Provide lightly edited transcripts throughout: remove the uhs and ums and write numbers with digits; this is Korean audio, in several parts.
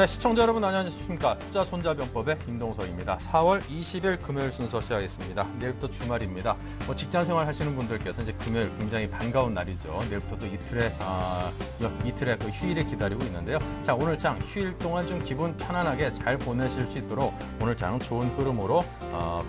네, 시청자 여러분 안녕하십니까. 투자손자병법의 임동석입니다. 4월 20일 금요일 순서 시작하겠습니다. 내일부터 주말입니다. 직장생활 하시는 분들께서 이제 금요일 굉장히 반가운 날이죠. 내일부터 또 이틀의 그 휴일을 기다리고 있는데요. 자, 오늘 장 휴일 동안 좀 기분 편안하게 잘 보내실 수 있도록 오늘 장은 좋은 흐름으로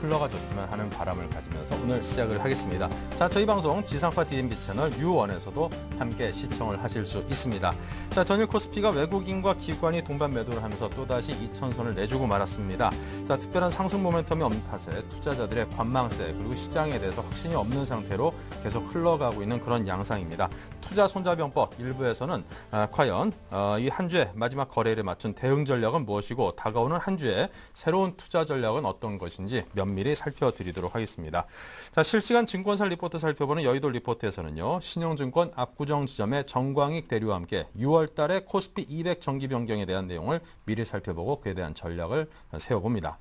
흘러가 줬으면 하는 바람을 가지면서 오늘 시작을 하겠습니다. 자, 저희 방송 지상파 DMB 채널 U1에서도 함께 시청을 하실 수 있습니다. 자, 전일 코스피가 외국인과 기관이 동반 매도를 하면서 또다시 2천선을 내주고 말았습니다. 자, 특별한 상승 모멘텀이 없는 탓에 투자자들의 관망세 그리고 시장에 대해서 확신이 없는 상태로 계속 흘러가고 있는 그런 양상입니다. 투자 손자병법 일부에서는 과연 이 한 주의 마지막 거래일에 맞춘 대응 전략은 무엇이고 다가오는 한 주의 새로운 투자 전략은 어떤 것인지 면밀히 살펴드리도록 하겠습니다. 자, 실시간 증권사 리포트 살펴보는 여의도 리포트에서는요. 신영증권 압구정 지점의 정광익 대리와 함께 6월 달에 코스피 200 정기 변경에 대한 내용을 미리 살펴보고 그에 대한 전략을 세워봅니다.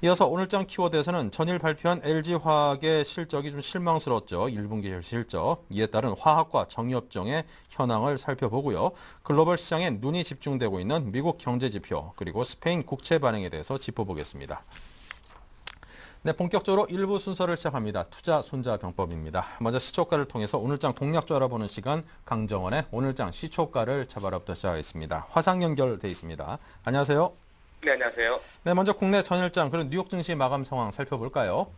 이어서 오늘장 키워드에서는 전일 발표한 LG화학의 실적이 좀 실망스러웠죠. 1분기 실적. 이에 따른 화학과 정유업종의 현황을 살펴보고요. 글로벌 시장에 눈이 집중되고 있는 미국 경제지표 그리고 스페인 국채 반응에 대해서 짚어보겠습니다. 네, 본격적으로 1부 순서를 시작합니다. 투자 손자병법입니다. 먼저 시초가를 통해서 오늘장 공략주 알아보는 시간 강정원의 오늘장 시초가를 잡아라부터 시작하겠습니다. 화상 연결돼 있습니다. 안녕하세요. 네, 안녕하세요. 네, 먼저 국내 전일장 그리고 뉴욕 증시 마감 상황 살펴볼까요?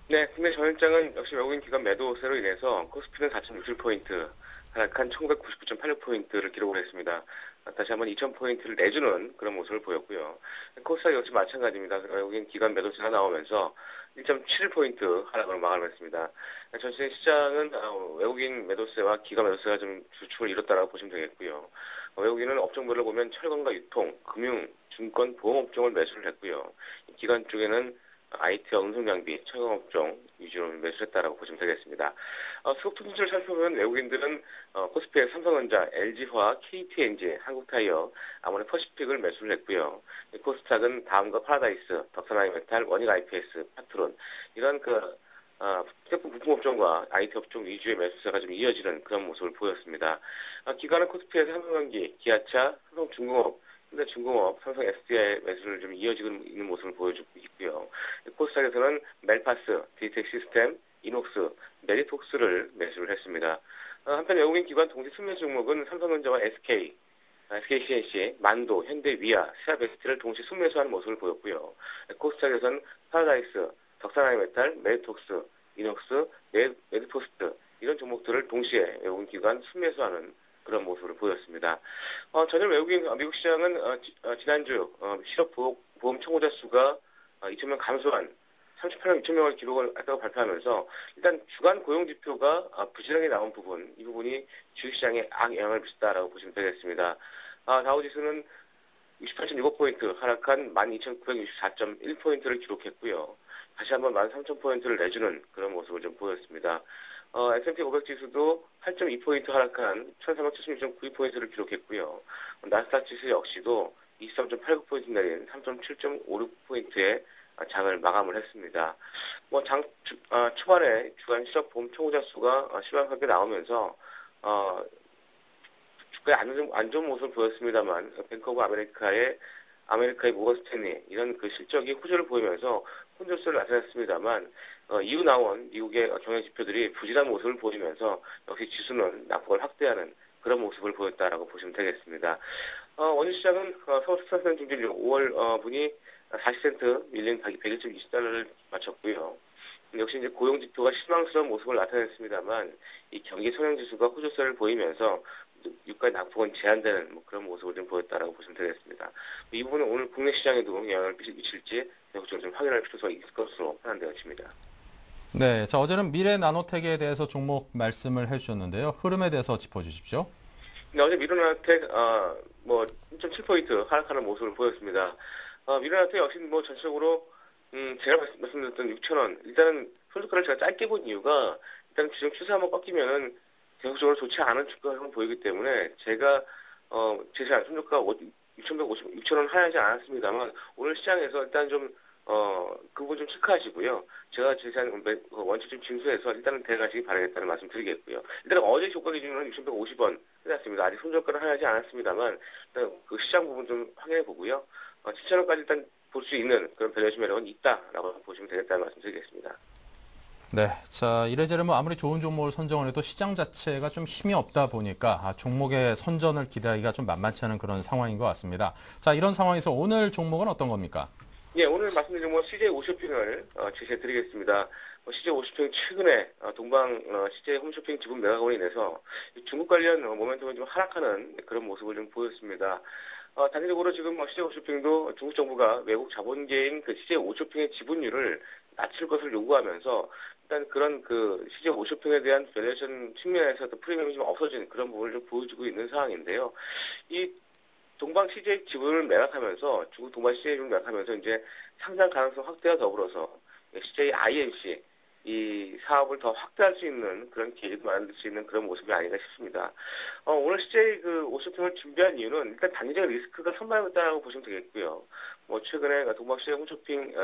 네, 국내 전일장은 역시 외국인 기관 매도세로 인해서 코스피는 4.67포인트, 하락한 1999.86포인트를 기록을 했습니다. 다시 한번 2000포인트를 내주는 그런 모습을 보였고요. 코스닥 역시 마찬가지입니다. 외국인 기관 매도세가 나오면서 1.7포인트 하락으로 마감을 했습니다. 전체 시장은 외국인 매도세와 기관 매도세가 좀 주축을 이뤘다고 보시면 되겠고요. 외국인은 업종별로 보면 철강과 유통, 금융, 증권, 보험업종을 매수를 했고요. 기관 쪽에는 IT와 운송장비, 철강업종 위주로 매수를 했다고 보시면 되겠습니다. 수급 통신을 살펴보면 외국인들은 코스피의 삼성전자, LG화학, KTNG, 한국타이어, 아모레 퍼시픽을 매수를 했고요. 코스닥은 다음과 파라다이스, 덕산아이메탈, 원익 IPS, 파트론 이런 제품 부품업종과 IT 업종 위주의 매수세가 좀 이어지는 그런 모습을 보였습니다. 기관은 코스피에서 삼성전기, 기아차, 삼성중공업, 현대중공업, 삼성 SDI 매수를 좀 이어지고 있는 모습을 보여주고 있고요. 코스닥에서는 멜파스, 디텍 시스템, 이녹스, 메리톡스를 매수를 했습니다. 한편 외국인 기관 동시 순매수 종목은 삼성전자와 SK, SKCNC, 만도, 현대, 위아, 시아베스트를 동시 순매수하는 모습을 보였고요. 코스닥에서는 파라다이스, 덕산아이메탈, 메리톡스, 이녹스, 메디포스트 이런 종목들을 동시에 외국인 기관 순매수하는 그런 모습을 보였습니다. 전일 외국인 미국 시장은 지난주 실업보험 청구자 수가 2,000명 감소한 38만 6천 명을 기록을 했다고 발표하면서 일단 주간 고용 지표가 부진하게 나온 부분, 이 부분이 주식시장에 악영향을 미쳤다라고 보시면 되겠습니다. 다우지수는 68.65포인트 하락한 12,964.1포인트를 기록했고요. 다시 한번 13,000포인트를 내주는 그런 모습을 좀 보였습니다. S&P 500 지수도 8.2포인트 하락한 1,376.92포인트를 기록했고요. 나스닥 지수 역시도 23.89포인트 내린 3.756포인트의 장을 마감을 했습니다. 초반에 주간 실업보험 청구자 수가 실망하게 나오면서 주가에 안 좋은 모습을 보였습니다만 뱅크 오브 아메리카의 모건 스탠리 이런 그 실적이 호조를 보이면서 혼조세를 나타냈습니다만 이후 나온 미국의 경영 지표들이 부진한 모습을 보이면서 역시 지수는 낙폭을 확대하는 그런 모습을 보였다라고 보시면 되겠습니다. 원유 시장은 서울 스타트는 중진료 5월 분이 40센트 밀린 101.20달러를 마쳤고요. 역시 이제 고용 지표가 실망스러운 모습을 나타냈습니다만 이 경기 성장 지수가 호조세를 보이면서 유가의 낙폭은 제한되는 그런 모습을 좀 보였다라고 보시면 되겠습니다. 이 부분은 오늘 국내 시장에도 영향을 미칠지 적극적으로 좀 확인할 필요가 있을 것으로 판단되어집니다. 네, 자, 어제는 미래 나노텍에 대해서 종목 말씀을 해주셨는데요. 흐름에 대해서 짚어주십시오. 네, 어제 미래나노텍 1.7포인트 하락하는 모습을 보였습니다. 미래나노텍 역시 전체적으로 제가 말씀드렸던 6,000원 일단은 손주가를 제가 짧게 본 이유가 일단 지금 추세 한번 꺾이면은 계속적으로 좋지 않은 주가를 보이기 때문에 제가 제시한 손주가 6,150, 6,000원 하지 않았습니다만 오늘 시장에서 일단 좀 그 부분 좀 체크하시고요. 제가 제시한 원칙 좀 징수해서 일단은 대응하시기 바라겠다는 말씀 드리겠고요. 일단 어제 조가 기준으로는 6,150원 해놨습니다. 아직 손절가를 하지 않았습니다만, 일단 그 시장 부분 좀 확인해 보고요. 7,000원까지 일단 볼 수 있는 그런 밸류에이션 매력은 있다라고 보시면 되겠다는 말씀 드리겠습니다. 네, 자 이래저래 뭐 아무리 좋은 종목을 선정을 해도 시장 자체가 좀 힘이 없다 보니까 종목의 선전을 기대하기가 좀 만만치 않은 그런 상황인 것 같습니다. 자 이런 상황에서 오늘 종목은 어떤 겁니까? 예, 오늘 말씀드린 CJ 홈쇼핑을 제시해드리겠습니다. CJ 홈쇼핑 최근에 동방 CJ 홈쇼핑 지분 매각으로 인해서 중국 관련 모멘텀이 좀 하락하는 그런 모습을 좀 보였습니다. 단기적으로 지금 CJ 홈쇼핑도 중국 정부가 외국 자본계인 그 CJ 홈쇼핑의 지분율을 낮출 것을 요구하면서 일단 그런 그 CJ 홈쇼핑에 대한 밸류에이션 측면에서도 프리미엄이 좀 없어진 그런 부분을 좀 보여주고 있는 상황인데요. 이 동방 CJ 지분을 매각하면서 중국 동방 CJ 지분을 매각하면서 이제 상장 가능성 확대와 더불어서 CJ INC 이 사업을 더 확대할 수 있는 그런 계기도 만들 수 있는 그런 모습이 아닌가 싶습니다. 오늘 CJ 그 홈쇼핑을 준비한 이유는 일단 단기적 리스크가 선반영됐다고 보시면 되겠고요. 최근에 동방 CJ 홈쇼핑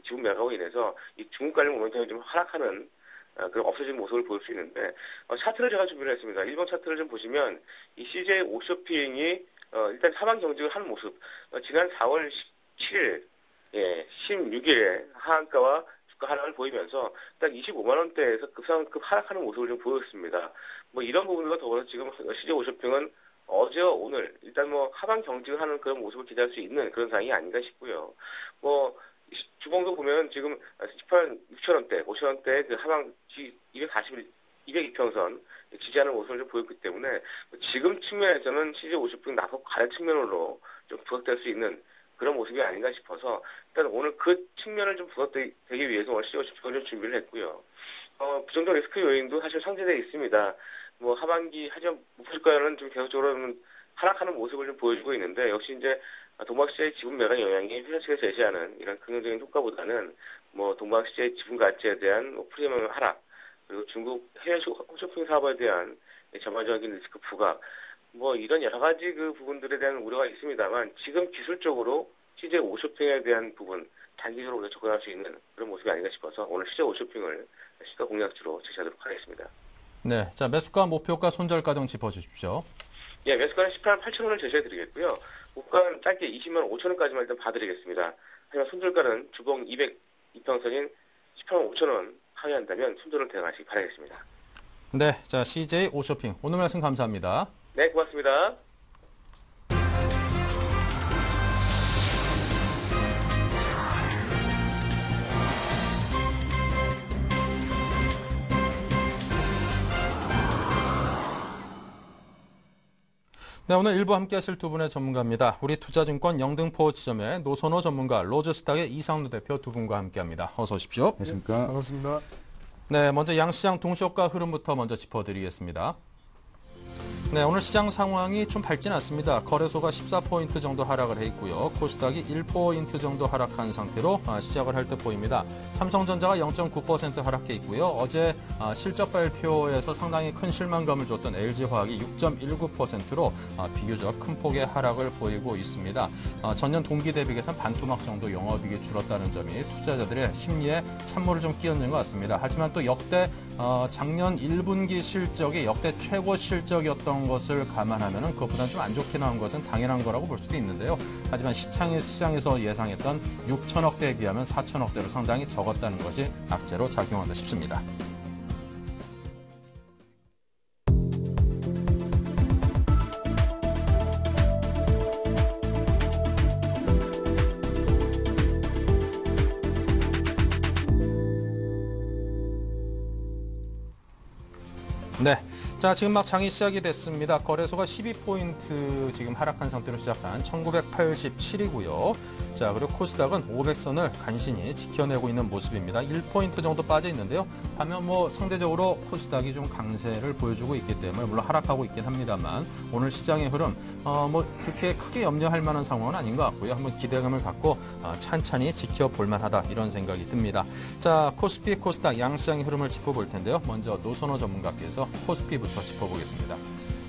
지분 매각으로 인해서 이 중국 관련 모멘텀이 좀 하락하는 그런 없어진 모습을 볼 수 있는데 차트를 제가 준비를 했습니다. 일본 차트를 좀 보시면 이 CJ 홈쇼핑이 일단 하방 경직을 하는 모습. 지난 4월 17일, 16일에 하한가와 주가 하락을 보이면서 일단 25만 원대에서 급상급 하락하는 모습을 좀 보였습니다. 이런 부분과 더불어서 지금 CJ 홈쇼핑은 어제와 오늘 일단 하방 경직을 하는 그런 모습을 기대할 수 있는 그런 상황이 아닌가 싶고요. 주봉도 보면 지금 18만 6천 원대, 5천 원대 그 하방 241, 202평선 지지하는 모습을 좀 보였기 때문에 지금 측면에서는 CJ 홈쇼핑 낙폭 가는 측면으로 좀 부각될 수 있는 그런 모습이 아닌가 싶어서 일단 오늘 그 측면을 좀 부각되기 위해서 오늘 CJ 홈쇼핑을 좀 준비를 했고요. 부정적 리스크 요인도 사실 상쇄되어 있습니다. 하반기 하지만 목표가는 좀 계속적으로 하락하는 모습을 좀 보여주고 있는데 역시 이제 동방 CJ 지분 매각 영향이 회사 측에서 제시하는 이런 긍정적인 효과보다는 동방 CJ 지분 가치에 대한 프리미엄 하락 그리고 중국 해외 홈쇼핑 사업에 대한 전반적인 리스크 부각, 이런 여러 가지 그 부분들에 대한 우려가 있습니다만 지금 기술적으로 CJ 홈쇼핑에 대한 부분 단기적으로 우리가 접근할 수 있는 그런 모습이 아닌가 싶어서 오늘 CJ 홈쇼핑을 시가 공략지로 제시하도록 하겠습니다. 네, 자 매수가, 목표가, 손절가 등 짚어주십시오. 예, 매수가는 18만 8천 원을 제시해드리겠고요. 목가는 짧게 20만 5천 원까지만 일단 봐드리겠습니다. 하지만 손절가는 주봉 202평선인 18만 5천 원 하회한다면 손절을 대응하시기 바라겠습니다. 네, 자 CJ 홈쇼핑 오늘 말씀 감사합니다. 네, 고맙습니다. 네, 오늘 일부 함께 하실 두 분의 전문가입니다. 우리 투자증권 영등포 지점의 노선호 전문가, 로즈스탁의 이상루 대표 두 분과 함께합니다. 어서 오십시오. 안녕하십니까. 반갑습니다. 네, 먼저 양시장 동시효과 흐름부터 먼저 짚어드리겠습니다. 네, 오늘 시장 상황이 좀 밝진 않습니다. 거래소가 14포인트 정도 하락을 해 있고요. 코스닥이 1포인트 정도 하락한 상태로 시작을 할 듯 보입니다. 삼성전자가 0.9% 하락해 있고요. 어제 실적 발표에서 상당히 큰 실망감을 줬던 LG화학이 6.19%로 비교적 큰 폭의 하락을 보이고 있습니다. 전년 동기 대비 개선 반토막 정도 영업이익이 줄었다는 점이 투자자들의 심리에 찬물을 좀 끼얹는 것 같습니다. 하지만 또 역대 작년 1분기 실적이 역대 최고 실적이었던 것을 감안하면 그것보다는 좀 안 좋게 나온 것은 당연한 거라고 볼 수도 있는데요. 하지만 시장에서 예상했던 6천억대에 비하면 4천억대로 상당히 적었다는 것이 악재로 작용한다 싶습니다. 네. 자, 지금 막 장이 시작이 됐습니다. 거래소가 12포인트 지금 하락한 상태로 시작한 1987이고요. 자, 그리고 코스닥은 500선을 간신히 지켜내고 있는 모습입니다. 1포인트 정도 빠져 있는데요. 반면 상대적으로 코스닥이 좀 강세를 보여주고 있기 때문에 물론 하락하고 있긴 합니다만 오늘 시장의 흐름 그렇게 크게 염려할 만한 상황은 아닌 것 같고요. 한번 기대감을 갖고 찬찬히 지켜볼 만하다 이런 생각이 듭니다. 자, 코스피, 코스닥 양시장의 흐름을 짚어볼 텐데요. 먼저 노선호 전문가께서 코스피부터 짚어보겠습니다.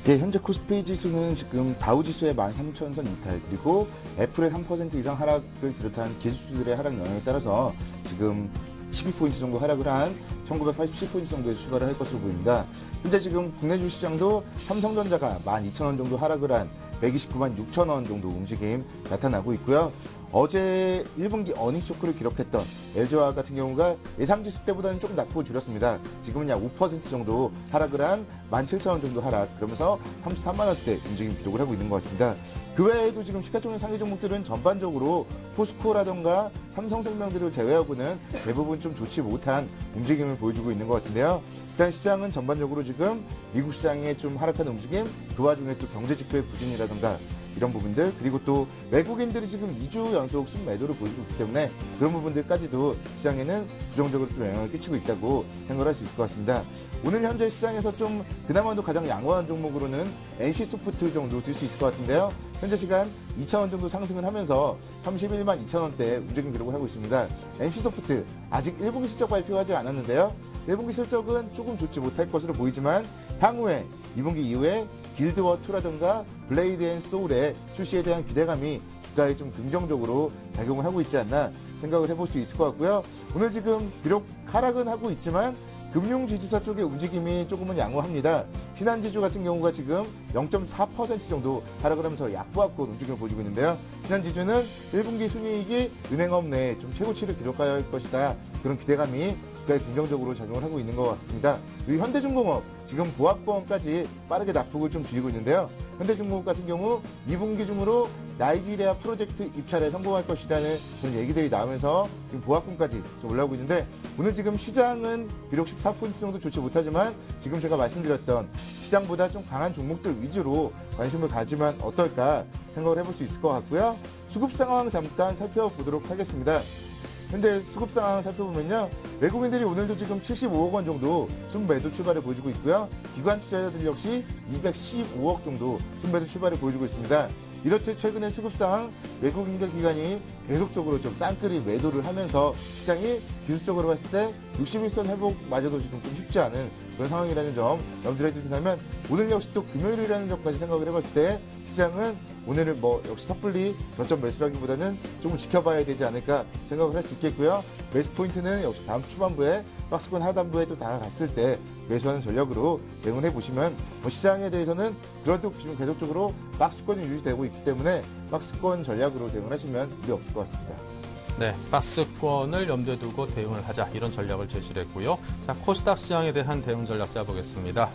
예, 현재 코스피 지수는 지금 다우 지수의 13,000선 이탈, 그리고 애플의 3% 이상 하락을 비롯한 기술주들의 하락 영향에 따라서 지금 12포인트 정도 하락을 한 1987포인트 정도의 출발을 할 것으로 보입니다. 현재 지금 국내 주시장도 삼성전자가 12,000원 정도 하락을 한 129만 6천원 정도 움직임 나타나고 있고요. 어제 1분기 어닝 쇼크를 기록했던 LG화학 같은 경우가 예상지수 때보다는 조금 낙폭을 줄였습니다. 지금은 약 5% 정도 하락을 한 17,000원 정도 하락, 그러면서 33만원대 움직임 기록을 하고 있는 것 같습니다. 그 외에도 지금 시가총액 상위 종목들은 전반적으로 포스코라던가 삼성생명들을 제외하고는 대부분 좀 좋지 못한 움직임을 보여주고 있는 것 같은데요. 일단 시장은 전반적으로 지금 미국 시장에 좀 하락하는 움직임, 그 와중에 또 경제지표의 부진이라던가 이런 부분들, 그리고 또 외국인들이 지금 2주 연속 순매도를 보이고 있기 때문에 그런 부분들까지도 시장에는 부정적으로 좀 영향을 끼치고 있다고 생각을 할 수 있을 것 같습니다. 오늘 현재 시장에서 좀 그나마도 가장 양호한 종목으로는 NC소프트 정도 들 수 있을 것 같은데요. 현재 시간 2,000원 정도 상승을 하면서 31만 2천원대 움직임 기록을 하고 있습니다. NC소프트 아직 1분기 실적 발표하지 않았는데요. 1분기 실적은 조금 좋지 못할 것으로 보이지만 향후에 2분기 이후에 길드워2라든가 블레이드 앤 소울의 출시에 대한 기대감이 주가에 좀 긍정적으로 작용을 하고 있지 않나 생각을 해볼 수 있을 것 같고요. 오늘 지금 비록 하락은 하고 있지만 금융지주사 쪽의 움직임이 조금은 양호합니다. 신한지주 같은 경우가 지금 0.4% 정도 하락을 하면서 약보합권 움직임을 보여주고 있는데요. 신한지주는 1분기 순이익이 은행업 내에 좀 최고치를 기록할 것이다, 그런 기대감이 주가에 긍정적으로 작용을 하고 있는 것 같습니다. 그리고 현대중공업 지금 보합권까지 빠르게 낙폭을 좀 줄이고 있는데요. 현대중공업 같은 경우 2분기 중으로 나이지리아 프로젝트 입찰에 성공할 것이라는 그런 얘기들이 나오면서 지금 보합권까지 좀 올라오고 있는데, 오늘 지금 시장은 비록 14포인트 정도 좋지 못하지만 지금 제가 말씀드렸던 시장보다 좀 강한 종목들 위주로 관심을 가지면 어떨까 생각을 해볼 수 있을 것 같고요. 수급 상황 잠깐 살펴보도록 하겠습니다. 근데 수급 상황 살펴보면요, 외국인들이 오늘도 지금 75억 원 정도 순매도 출발을 보여주고 있고요. 기관 투자자들 역시 215억 정도 순매도 출발을 보여주고 있습니다. 이렇듯 최근의 수급 상황, 외국인들 기관이 계속적으로 좀 쌍끌이 매도를 하면서 시장이 기술적으로 봤을 때 61선 회복마저도 지금 좀 쉽지 않은 그런 상황이라는 점 염두에 두신다면, 오늘 역시 또 금요일이라는 점까지 생각을 해봤을 때 시장은 오늘은 역시 섣불리 저점 매수하기보다는 조금 지켜봐야 되지 않을까 생각을 할 수 있겠고요. 매수 포인트는 역시 다음 초반부에 박스권 하단부에 또 다가갔을 때 매수하는 전략으로 대응을 해보시면, 시장에 대해서는 그래도 지금 계속적으로 박스권이 유지되고 있기 때문에 박스권 전략으로 대응을 하시면 무리 없을 것 같습니다. 네, 박스권을 염두에 두고 대응을 하자, 이런 전략을 제시를 했고요. 자, 코스닥 시장에 대한 대응 전략 짜보겠습니다.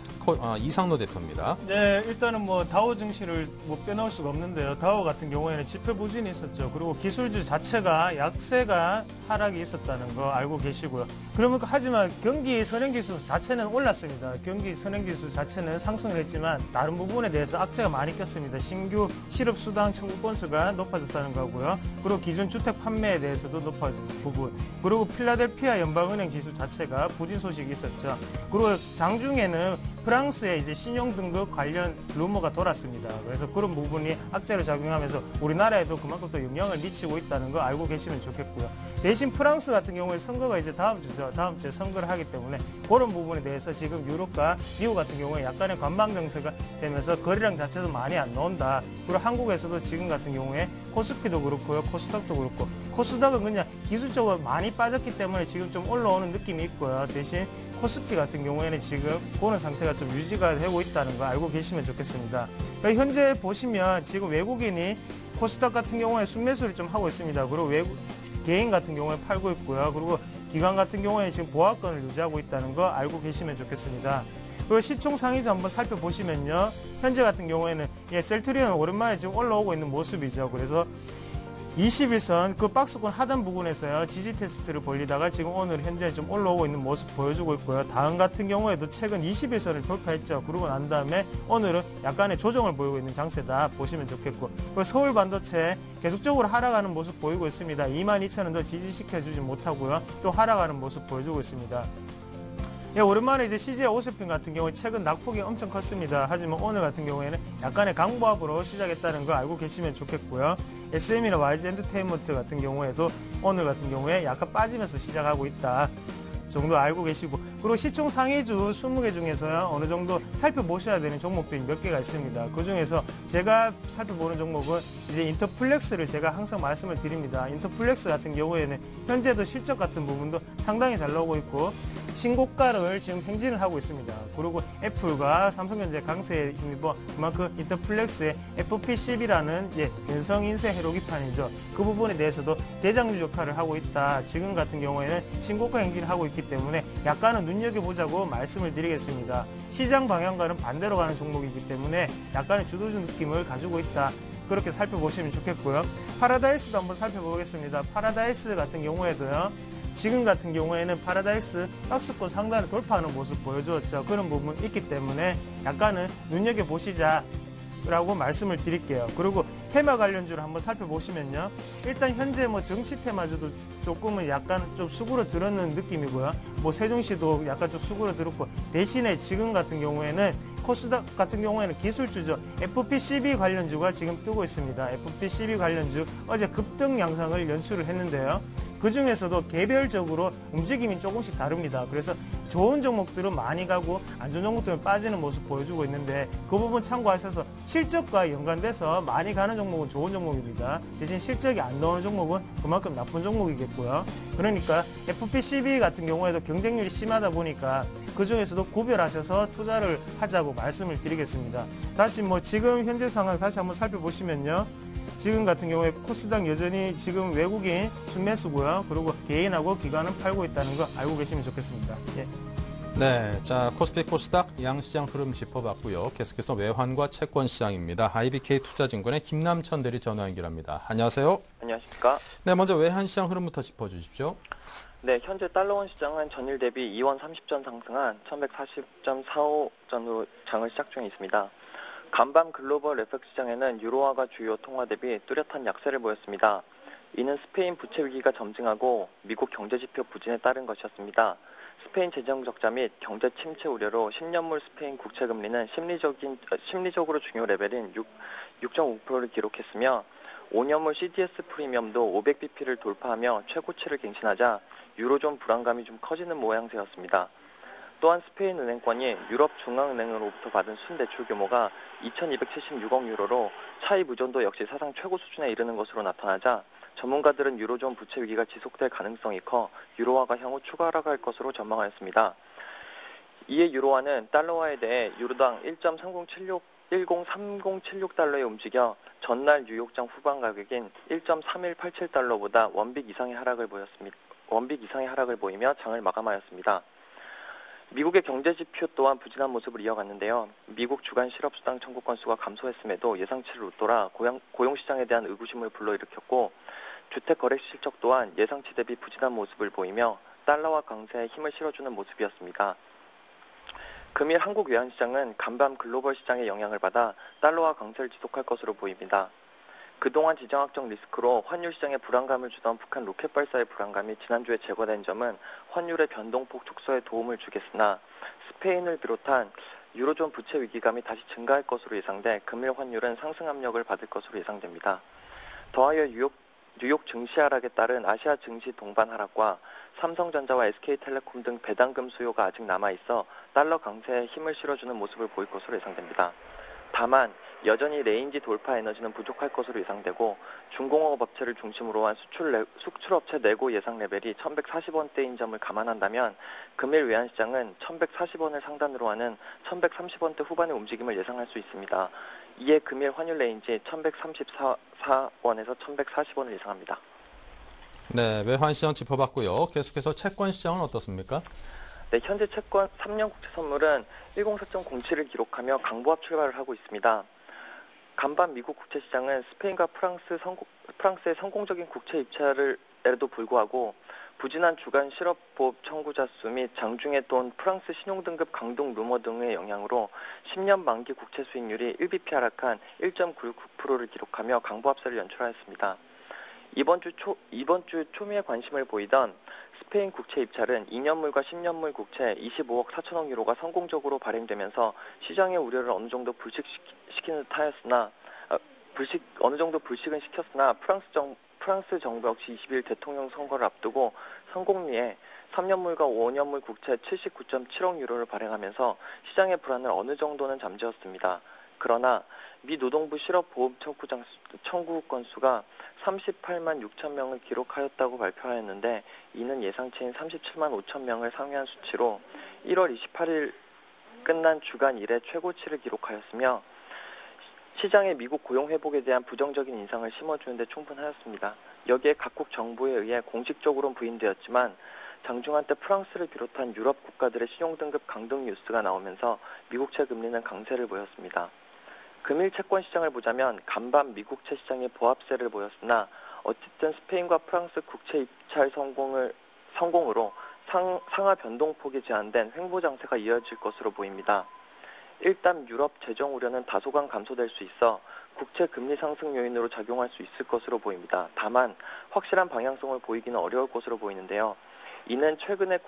이상로 대표입니다. 네, 일단은 다우 증시를 빼놓을 수가 없는데요. 다우 같은 경우에는 지표 부진이 있었죠. 그리고 기술주 자체가 약세가 하락이 있었다는 거 알고 계시고요. 그러면 하지만 경기 선행지수 자체는 올랐습니다. 경기 선행지수 자체는 상승을 했지만 다른 부분에 대해서 악재가 많이 꼈습니다. 신규 실업수당 청구 건수가 높아졌다는 거고요. 그리고 기존 주택 판매에 대해서도 높아진 부분. 그리고 필라델피아 연방은행 지수 자체가 부진 소식이 있었죠. 그리고 장중에는 프랑스의 이제 신용등급 관련 루머가 돌았습니다. 그래서 그런 부분이 악재로 작용하면서 우리나라에도 그만큼 또 영향을 미치고 있다는 거 알고 계시면 좋겠고요. 대신 프랑스 같은 경우에 선거가 이제 다음 주죠. 다음 주에 선거를 하기 때문에 그런 부분에 대해서 지금 유럽과 미국 같은 경우에 약간의 관망 정세가 되면서 거래량 자체도 많이 안 나온다. 그리고 한국에서도 지금 같은 경우에 코스피도 그렇고요. 코스닥도 그렇고, 코스닥은 그냥 기술적으로 많이 빠졌기 때문에 지금 좀 올라오는 느낌이 있고요. 대신 코스피 같은 경우에는 지금 그런 상태가 좀 유지가 되고 있다는 거 알고 계시면 좋겠습니다. 그러니까 현재 보시면 지금 외국인이 코스닥 같은 경우에 순매수를 좀 하고 있습니다. 그리고 개인 같은 경우에 팔고 있고요. 그리고 기관 같은 경우에 지금 보합권을 유지하고 있다는 거 알고 계시면 좋겠습니다. 그리고 시총 상위주 한번 살펴보시면요, 현재 같은 경우에는 셀트리온 오랜만에 지금 올라오고 있는 모습이죠. 그래서 21선 그 박스권 하단 부분에서요, 지지 테스트를 벌리다가 지금 오늘 현재 좀 올라오고 있는 모습 보여주고 있고요. 다음 같은 경우에도 최근 21선을 돌파했죠. 그러고 난 다음에 오늘은 약간의 조정을 보이고 있는 장세다 보시면 좋겠고, 그리고 서울 반도체 계속적으로 하락하는 모습 보이고 있습니다. 22,000원도 지지시켜주지 못하고요. 또 하락하는 모습 보여주고 있습니다. 오랜만에 이제 CJ 오세핀 같은 경우에 최근 낙폭이 엄청 컸습니다. 하지만 오늘 같은 경우에는 약간의 강보합으로 시작했다는 거 알고 계시면 좋겠고요. SM이나 YG 엔터테인먼트 같은 경우에도 오늘 같은 경우에 약간 빠지면서 시작하고 있다. 정도 알고 계시고, 그리고 시총 상위주 20개 중에서요 어느 정도 살펴보셔야 되는 종목들이 몇 개가 있습니다. 그 중에서 제가 살펴보는 종목은 이제 인터플렉스를 제가 항상 말씀을 드립니다. 인터플렉스 같은 경우에는 현재도 실적 같은 부분도 상당히 잘 나오고 있고 신고가를 지금 행진을 하고 있습니다. 그리고 애플과 삼성전자 강세에 힘입어 그만큼 인터플렉스의 FP10이라는 연성인쇄 회로기판이죠. 그 부분에 대해서도 대장주 역할을 하고 있다. 지금 같은 경우에는 신고가 행진을 하고 있기 때문에 약간은 눈여겨보자고 말씀을 드리겠습니다. 시장 방향과는 반대로 가는 종목이기 때문에 약간의 주도주 느낌을 가지고 있다. 그렇게 살펴보시면 좋겠고요. 파라다이스도 한번 살펴보겠습니다. 파라다이스 같은 경우에도요. 지금 같은 경우에는 파라다이스 박스권 상단을 돌파하는 모습 보여주었죠. 그런 부분 있기 때문에 약간은 눈여겨보시자 라고 말씀을 드릴게요. 그리고 테마 관련주를 한번 살펴보시면요. 일단 현재 뭐 정치 테마주도 조금은 약간 좀 수그러들었는 느낌이고요. 뭐 세종시도 약간 좀 수그러들었고, 대신에 지금 같은 경우에는 코스닥 같은 경우에는 기술주죠. FP12 관련주가 지금 뜨고 있습니다. FP12 관련주 어제 급등 양상을 연출을 했는데요. 그 중에서도 개별적으로 움직임이 조금씩 다릅니다. 그래서 좋은 종목들은 많이 가고 안 좋은 종목들은 빠지는 모습 보여주고 있는데 그 부분 참고하셔서 실적과 연관돼서 많이 가는 종목은 좋은 종목입니다. 대신 실적이 안 나오는 종목은 그만큼 나쁜 종목이겠고요. 그러니까 FP12 같은 경우에도 경쟁률이 심하다 보니까 그 중에서도 구별하셔서 투자를 하자고 말씀을 드리겠습니다. 다시 뭐 지금 현재 상황 다시 한번 살펴보시면요. 지금 같은 경우에 코스닥 여전히 지금 외국인 순매수고요. 그리고 개인하고 기관은 팔고 있다는 거 알고 계시면 좋겠습니다. 예. 네, 자 코스피 코스닥 양시장 흐름 짚어봤고요. 계속해서 외환과 채권 시장입니다. IBK 투자증권의 김남천 대리 전화 연결합니다. 안녕하세요. 안녕하십니까. 네, 먼저 외환시장 흐름부터 짚어주십시오. 네, 현재 달러원 시장은 전일 대비 2원 30전 상승한 1140.45전으로 장을 시작 중에 있습니다. 간밤 글로벌 FX 시장에는 유로화가 주요 통화 대비 뚜렷한 약세를 보였습니다. 이는 스페인 부채 위기가 점증하고 미국 경제지표 부진에 따른 것이었습니다. 스페인 재정 적자 및 경제 침체 우려로 10년물 스페인 국채 금리는 심리적으로 중요 레벨인 6.5%를 기록했으며 5년물 CDS 프리미엄도 500bp를 돌파하며 최고치를 갱신하자 유로존 불안감이 좀 커지는 모양새였습니다. 또한 스페인 은행권이 유럽 중앙은행으로부터 받은 순대출 규모가 2,276억 유로로 차입 의존도 역시 사상 최고 수준에 이르는 것으로 나타나자 전문가들은 유로존 부채 위기가 지속될 가능성이 커 유로화가 향후 추가 하락할 것으로 전망하였습니다. 이에 유로화는 달러화에 대해 유로당 103076달러에 움직여 전날 뉴욕장 후반 가격인 1.3187달러보다 원빅 이상의 하락을 보이며 장을 마감하였습니다. 미국의 경제 지표 또한 부진한 모습을 이어갔는데요. 미국 주간 실업수당 청구 건수가 감소했음에도 예상치를 웃돌아 고용시장에 대한 의구심을 불러일으켰고 주택 거래 실적 또한 예상치 대비 부진한 모습을 보이며 달러화 강세에 힘을 실어주는 모습이었습니다. 금일 한국 외환시장은 간밤 글로벌 시장의 영향을 받아 달러화 강세를 지속할 것으로 보입니다. 그동안 지정학적 리스크로 환율 시장에 불안감을 주던 북한 로켓 발사의 불안감이 지난주에 제거된 점은 환율의 변동폭 축소에 도움을 주겠으나 스페인을 비롯한 유로존 부채 위기감이 다시 증가할 것으로 예상돼 금일 환율은 상승 압력을 받을 것으로 예상됩니다. 더하여 뉴욕 증시 하락에 따른 아시아 증시 동반 하락과 삼성전자와 SK텔레콤 등 배당금 수요가 아직 남아있어 달러 강세에 힘을 실어주는 모습을 보일 것으로 예상됩니다. 다만 여전히 레인지 돌파 에너지는 부족할 것으로 예상되고 중공업 업체를 중심으로 한 수출업체 내고 예상 레벨이 1140원대인 점을 감안한다면 금일 외환시장은 1140원을 상단으로 하는 1130원대 후반의 움직임을 예상할 수 있습니다. 이에 금일 환율 레인지 1134원에서 1140원을 예상합니다. 네, 외환시장 짚어봤고요. 계속해서 채권 시장은 어떻습니까? 네, 현재 채권 3년 국채 선물은 104.07을 기록하며 강보합 출발을 하고 있습니다. 간밤 미국 국채 시장은 스페인과 프랑스의 성공적인 국채 입찰에도 불구하고 부진한 주간 실업보험 청구자 수 및 장중에 또 프랑스 신용등급 강동 루머 등의 영향으로 10년 만기 국채 수익률이 1bp 하락한 1.99%를 기록하며 강보합세를 연출하였습니다. 이번 주 초미에 관심을 보이던 스페인 국채 입찰은 2년물과 10년물 국채 25억 4천억 유로가 성공적으로 발행되면서 시장의 우려를 어느 정도 불식은 시켰으나 프랑스 정부 역시 20일 대통령 선거를 앞두고 성공리에 3년물과 5년물 국채 79.7억 유로를 발행하면서 시장의 불안을 어느 정도는 잠재웠습니다. 그러나 미 노동부 실업보험 청구 건수가 38만 6천 명을 기록하였다고 발표하였는데 이는 예상치인 37만 5천 명을 상회한 수치로 1월 28일 끝난 주간 이래 최고치를 기록하였으며 시장의 미국 고용 회복에 대한 부정적인 인상을 심어주는 데 충분하였습니다. 여기에 각국 정부에 의해 공식적으로는 부인되었지만 장중한 때 프랑스를 비롯한 유럽 국가들의 신용등급 강등 뉴스가 나오면서 미국채 금리는 강세를 보였습니다. 금일 채권 시장을 보자면 간밤 미국채 시장이 보합세를 보였으나 어쨌든 스페인과 프랑스 국채 입찰 성공으로 상하 변동폭이 제한된 횡보장세가 이어질 것으로 보입니다. 일단 유럽 재정 우려는 다소간 감소될 수 있어 국채 금리 상승 요인으로 작용할 수 있을 것으로 보입니다. 다만 확실한 방향성을 보이기는 어려울 것으로 보이는데요. 이는 최근에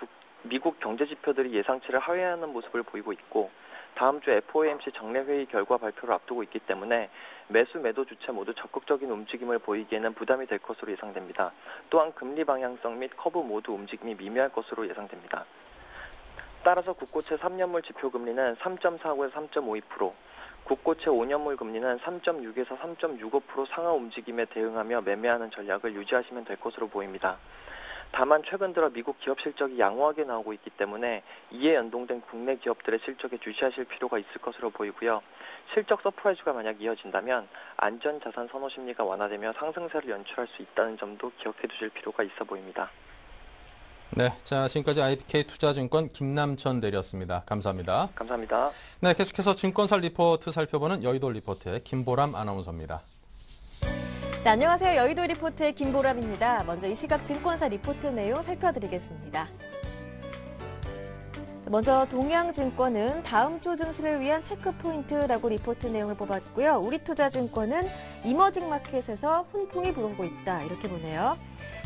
미국 경제 지표들이 예상치를 하회하는 모습을 보이고 있고 다음 주 FOMC 정례회의 결과 발표를 앞두고 있기 때문에 매수 매도 주체 모두 적극적인 움직임을 보이기에는 부담이 될 것으로 예상됩니다. 또한 금리 방향성 및 커브 모두 움직임이 미미할 것으로 예상됩니다. 따라서 국고채 3년물 지표금리는 3.49에서 3.52%, 국고채 5년물 금리는 3.6에서 3.65% 상하 움직임에 대응하며 매매하는 전략을 유지하시면 될 것으로 보입니다. 다만 최근 들어 미국 기업 실적이 양호하게 나오고 있기 때문에 이에 연동된 국내 기업들의 실적에 주시하실 필요가 있을 것으로 보이고요. 실적 서프라이즈가 만약 이어진다면 안전자산 선호 심리가 완화되며 상승세를 연출할 수 있다는 점도 기억해 두실 필요가 있어 보입니다. 네, 자 지금까지 IBK 투자증권 김남천 대리였습니다. 감사합니다. 감사합니다. 네, 계속해서 증권사 리포트 살펴보는 여의도 리포트의 김보람 아나운서입니다. 네, 안녕하세요. 여의도 리포트의 김보람입니다. 먼저 이 시각 증권사 리포트 내용 살펴드리겠습니다. 먼저 동양증권은 다음 주 증시를 위한 체크포인트라고 리포트 내용을 뽑았고요. 우리투자증권은 이머징 마켓에서 훈풍이 불어오고 있다 이렇게 보네요.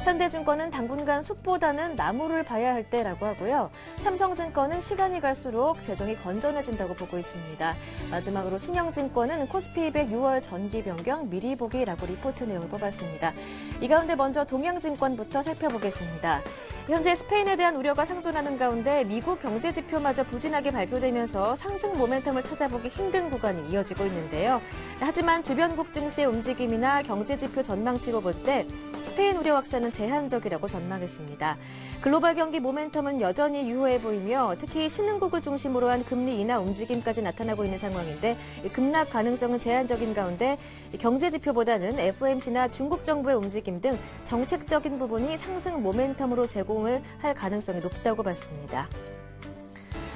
현대증권은 당분간 숲보다는 나무를 봐야 할 때라고 하고요. 삼성증권은 시간이 갈수록 재정이 건전해진다고 보고 있습니다. 마지막으로 신영증권은 코스피 200 6월 전기 변경 미리 보기라고 리포트 내용을 뽑았습니다. 이 가운데 먼저 동양증권부터 살펴보겠습니다. 현재 스페인에 대한 우려가 상존하는 가운데 미국 경제 지표마저 부진하게 발표되면서 상승 모멘텀을 찾아보기 힘든 구간이 이어지고 있는데요. 하지만 주변국 증시의 움직임이나 경제 지표 전망치로 볼 때 스페인 우려 확산은 제한적이라고 전망했습니다. 글로벌 경기 모멘텀은 여전히 유효해 보이며 특히 신흥국을 중심으로 한 금리 인하 움직임까지 나타나고 있는 상황인데 급락 가능성은 제한적인 가운데 경제 지표보다는 FOMC나 중국 정부의 움직임 등 정책적인 부분이 상승 모멘텀으로 제공을 할 가능성이 높다고 봤습니다.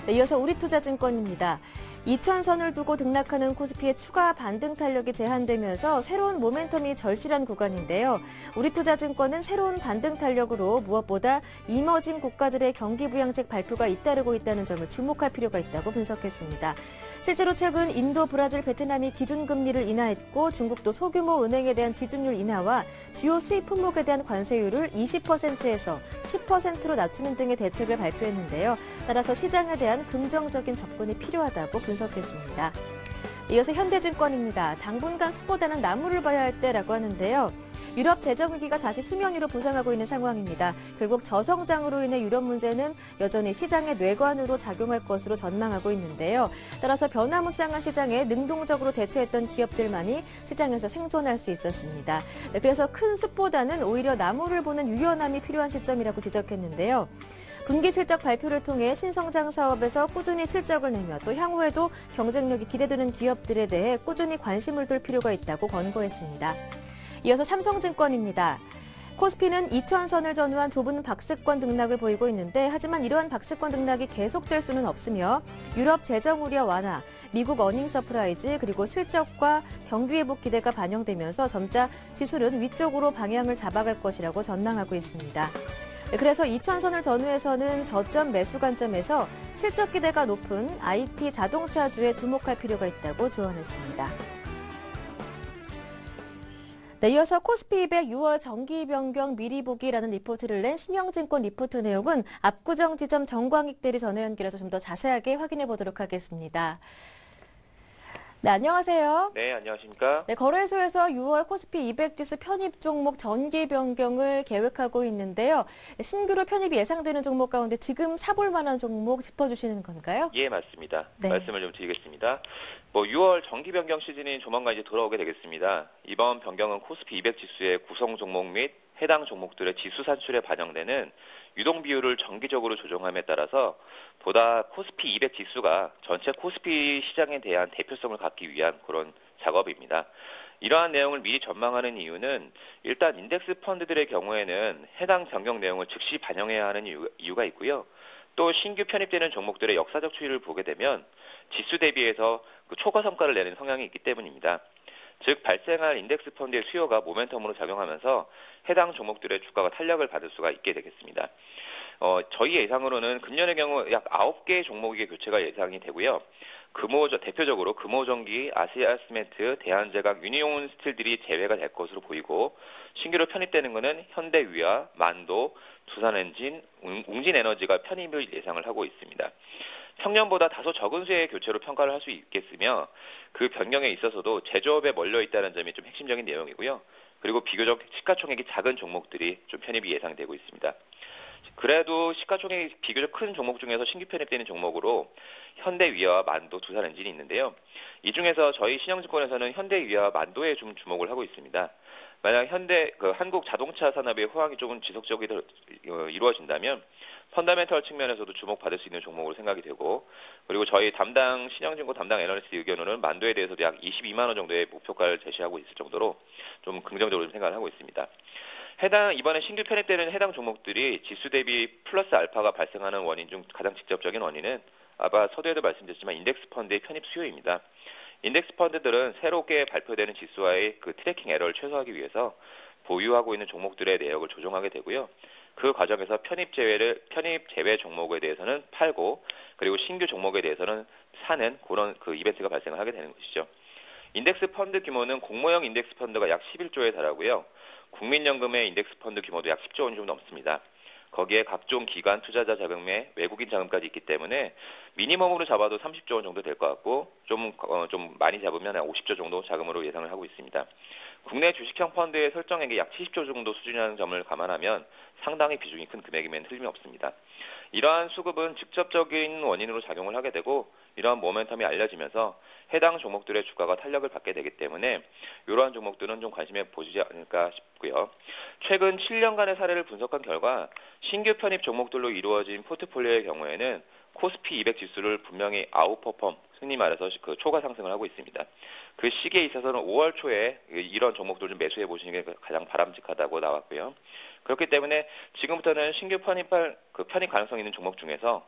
네, 이어서 우리투자증권입니다. 2000선을 두고 등락하는 코스피의 추가 반등 탄력이 제한되면서 새로운 모멘텀이 절실한 구간인데요. 우리투자증권은 새로운 반등 탄력으로 무엇보다 이머징 국가들의 경기 부양책 발표가 잇따르고 있다는 점을 주목할 필요가 있다고 분석했습니다. 실제로 최근 인도, 브라질, 베트남이 기준금리를 인하했고 중국도 소규모 은행에 대한 지준율 인하와 주요 수입 품목에 대한 관세율을 20%에서 10%로 낮추는 등의 대책을 발표했는데요. 따라서 시장에 대한 긍정적인 접근이 필요하다고 분석했습니다. 이어서 현대증권입니다. 당분간 숲보다는 나무를 봐야 할 때라고 하는데요. 유럽 재정위기가 다시 수면 위로 부상하고 있는 상황입니다. 결국 저성장으로 인해 유럽 문제는 여전히 시장의 뇌관으로 작용할 것으로 전망하고 있는데요. 따라서 변화무쌍한 시장에 능동적으로 대처했던 기업들만이 시장에서 생존할 수 있었습니다. 그래서 큰 숲보다는 오히려 나무를 보는 유연함이 필요한 시점이라고 지적했는데요. 분기 실적 발표를 통해 신성장 사업에서 꾸준히 실적을 내며 또 향후에도 경쟁력이 기대되는 기업들에 대해 꾸준히 관심을 둘 필요가 있다고 권고했습니다. 이어서 삼성증권입니다. 코스피는 2000선을 전후한 좁은 박스권 등락을 보이고 있는데 하지만 이러한 박스권 등락이 계속될 수는 없으며 유럽 재정 우려 완화, 미국 어닝 서프라이즈 그리고 실적과 경기 회복 기대가 반영되면서 점차 지수는 위쪽으로 방향을 잡아갈 것이라고 전망하고 있습니다. 그래서 2000선을 전후해서는 저점 매수 관점에서 실적 기대가 높은 IT 자동차주에 주목할 필요가 있다고 조언했습니다. 네, 이어서 코스피 200 6월 정기 변경 미리 보기라는 리포트를 낸 신영증권 리포트 내용은 압구정 지점 정광익 대리 전화 연결해서 좀 더 자세하게 확인해 보도록 하겠습니다. 네, 안녕하세요. 네, 안녕하십니까? 네, 거래소에서 6월 코스피 200 지수 편입 종목 전기 변경을 계획하고 있는데요. 신규로 편입이 예상되는 종목 가운데 지금 사볼 만한 종목 짚어주시는 건가요? 예, 맞습니다. 네. 말씀을 좀 드리겠습니다. 6월 정기 변경 시즌이 조만간 이제 돌아오게 되겠습니다. 이번 변경은 코스피 200 지수의 구성 종목 및 해당 종목들의 지수 산출에 반영되는 유동 비율을 정기적으로 조정함에 따라서 보다 코스피 200 지수가 전체 코스피 시장에 대한 대표성을 갖기 위한 그런 작업입니다. 이러한 내용을 미리 전망하는 이유는 일단 인덱스 펀드들의 경우에는 해당 변경 내용을 즉시 반영해야 하는 이유가 있고요. 또 신규 편입되는 종목들의 역사적 추이를 보게 되면 지수 대비해서 그 초과 성과를 내는 성향이 있기 때문입니다. 즉 발생할 인덱스 펀드의 수요가 모멘텀으로 작용하면서 해당 종목들의 주가가 탄력을 받을 수가 있게 되겠습니다. 저희 예상으로는 금년의 경우 약 9개의 종목의 교체가 예상이 되고요. 대표적으로 금호전기, 아시아시멘트, 대한제강, 유니온 스틸들이 제외가 될 것으로 보이고 신규로 편입되는 것은 현대위아, 만도, 두산엔진, 웅진에너지가 편입을 예상을 하고 있습니다. 평년보다 다소 적은 수의 교체로 평가를 할 수 있겠으며 그 변경에 있어서도 제조업에 몰려 있다는 점이 좀 핵심적인 내용이고요. 그리고 비교적 시가총액이 작은 종목들이 좀 편입이 예상되고 있습니다. 그래도 시가총액이 비교적 큰 종목 중에서 신규 편입되는 종목으로 현대위아와 만도, 두산엔진이 있는데요. 이 중에서 저희 신영증권에서는 현대위아와 만도에 좀 주목을 하고 있습니다. 만약 한국 자동차 산업의 호황이 조금 지속적으로 이루어진다면 펀더멘털 측면에서도 주목받을 수 있는 종목으로 생각이 되고, 그리고 저희 신영증권 담당 애널리스트 의견으로는 만도에 대해서도 약 22만 원 정도의 목표가를 제시하고 있을 정도로 좀 긍정적으로 생각을 하고 있습니다. 이번에 신규 편입되는 해당 종목들이 지수 대비 플러스 알파가 발생하는 원인 중 가장 직접적인 원인은 아까 서두에도 말씀드렸지만 인덱스 펀드의 편입 수요입니다. 인덱스 펀드들은 새롭게 발표되는 지수와의 그 트래킹 에러를 최소화하기 위해서 보유하고 있는 종목들의 내역을 조정하게 되고요. 그 과정에서 편입 제외 종목에 대해서는 팔고, 그리고 신규 종목에 대해서는 사는 그런 그 이벤트가 발생을 하게 되는 것이죠. 인덱스 펀드 규모는 공모형 인덱스 펀드가 약 11조에 달하고요. 국민연금의 인덱스 펀드 규모도 약 10조 원 좀 넘습니다. 거기에 각종 기관 투자자 자금에 외국인 자금까지 있기 때문에 미니멈으로 잡아도 30조 원 정도 될 것 같고 좀 많이 잡으면 한 50조 정도 자금으로 예상을 하고 있습니다. 국내 주식형 펀드의 설정액이 약 70조 정도 수준이라는 점을 감안하면 상당히 비중이 큰 금액이면 틀림이 없습니다. 이러한 수급은 직접적인 원인으로 작용을 하게 되고 이러한 모멘텀이 알려지면서 해당 종목들의 주가가 탄력을 받게 되기 때문에 이러한 종목들은 좀 관심에 보시지 않을까 싶고요. 최근 7년간의 사례를 분석한 결과 신규 편입 종목들로 이루어진 포트폴리오의 경우에는 코스피 200 지수를 분명히 아웃퍼폼, 흔히 말해서 그 초과 상승을 하고 있습니다. 그 시기에 있어서는 5월 초에 이런 종목들을 좀 매수해 보시는 게 가장 바람직하다고 나왔고요. 그렇기 때문에 지금부터는 신규 편입 가능성 있는 종목 중에서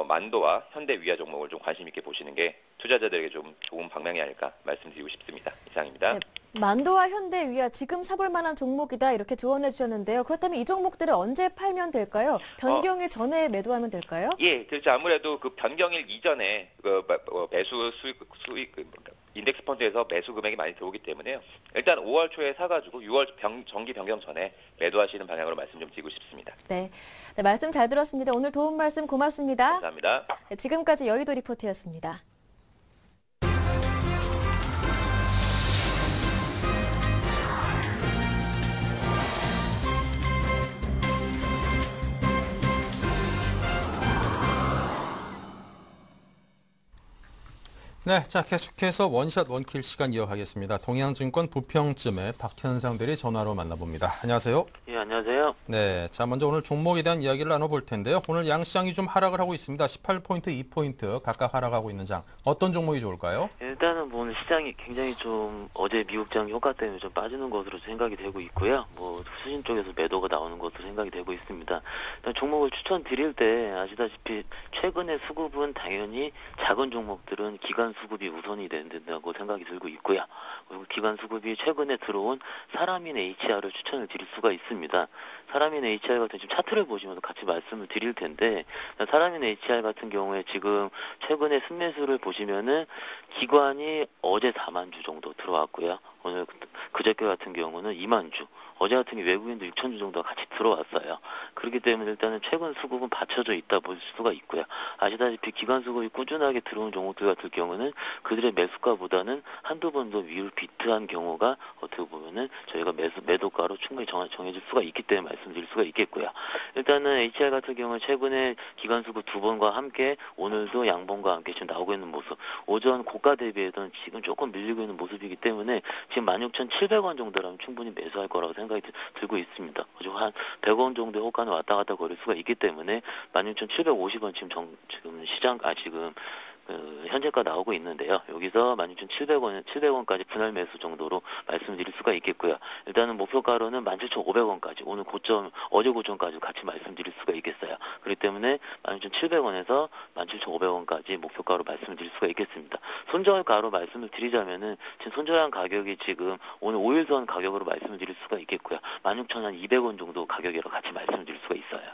만도와 현대위아 종목을 좀 관심 있게 보시는 게 투자자들에게 좀 좋은 방향이 아닐까 말씀드리고 싶습니다. 이상입니다. 네, 만도와 현대위아 지금 사볼 만한 종목이다 이렇게 조언해 주셨는데요. 그렇다면 이 종목들을 언제 팔면 될까요? 변경일 전에 매도하면 될까요? 예, 그렇죠. 아무래도 그 변경일 이전에 매수 수익 인덱스 펀드에서 매수 금액이 많이 들어오기 때문에요. 일단 5월 초에 사가지고 6월 정기 변경 전에 매도하시는 방향으로 말씀 좀 드리고 싶습니다. 네, 말씀 잘 들었습니다. 오늘 도움 말씀 고맙습니다. 감사합니다. 네, 지금까지 여의도 리포트였습니다. 네, 자 계속해서 원샷 원킬 시간 이어가겠습니다. 동양증권 부평쯤의 박현상 대리 전화로 만나봅니다. 안녕하세요. 예, 안녕하세요. 네, 자 먼저 오늘 종목에 대한 이야기를 나눠볼 텐데요. 오늘 양시장이 좀 하락을 하고 있습니다. 18포인트, 2포인트 각각 하락하고 있는 장. 어떤 종목이 좋을까요? 일단은 오늘 시장이 굉장히 좀 어제 미국장 효과 때문에 좀 빠지는 것으로 생각이 되고 있고요. 수신 쪽에서 매도가 나오는 것으로 생각이 되고 있습니다. 일단 종목을 추천드릴 때 아시다시피 최근의 수급은 당연히 작은 종목들은 기관 수급이 우선이 된다고 생각이 들고 있고요. 그리고 기관 수급이 최근에 들어온 사람인 HR을 추천을 드릴 수가 있습니다. 사람인 HR 같은 지금 차트를 보시면서 같이 말씀을 드릴 텐데, 사람인 HR 같은 경우에 지금 최근에 순매수를 보시면은 기관이 어제 4만 주 정도 들어왔고요. 오늘 그저께 같은 경우는 2만 주, 어제 같은 경우 외국인도 6천 주 정도가 같이 들어왔어요. 그렇기 때문에 일단은 최근 수급은 받쳐져 있다 볼 수가 있고요. 아시다시피 기관 수급이 꾸준하게 들어온 종목들 같은 경우는 보면은 그들의 매수가보다는 한두 번 더 위를 비트한 경우가 어떻게 보면은 저희가 매도가로 충분히 정해질 수가 있기 때문에 말씀드릴 수가 있겠고요. 일단은 HI 같은 경우는 최근에 기관수급 2번과 함께 오늘도 양봉과 함께 지금 나오고 있는 모습, 오전 고가 대비해서는 지금 조금 밀리고 있는 모습이기 때문에 지금 16,700원 정도라면 충분히 매수할 거라고 생각이 들고 있습니다. 한 100원 정도의 호가는 왔다 갔다 거릴 수가 있기 때문에 16,750원 지금 시장 지금 현재가 나오고 있는데요. 여기서 16,700원까지 분할 매수 정도로 말씀드릴 수가 있겠고요. 일단은 목표가로는 17,500원까지 오늘 어제 고점까지 같이 말씀드릴 수가 있겠어요. 그렇기 때문에 16,700원에서 17,500원까지 목표가로 말씀드릴 수가 있겠습니다. 손절가로 말씀을 드리자면은 지금 손절한 가격이 지금 오늘 5일선 가격으로 말씀을 드릴 수가 있겠고요. 16,200원 정도 가격이라고 같이 말씀드릴 수가 있어요.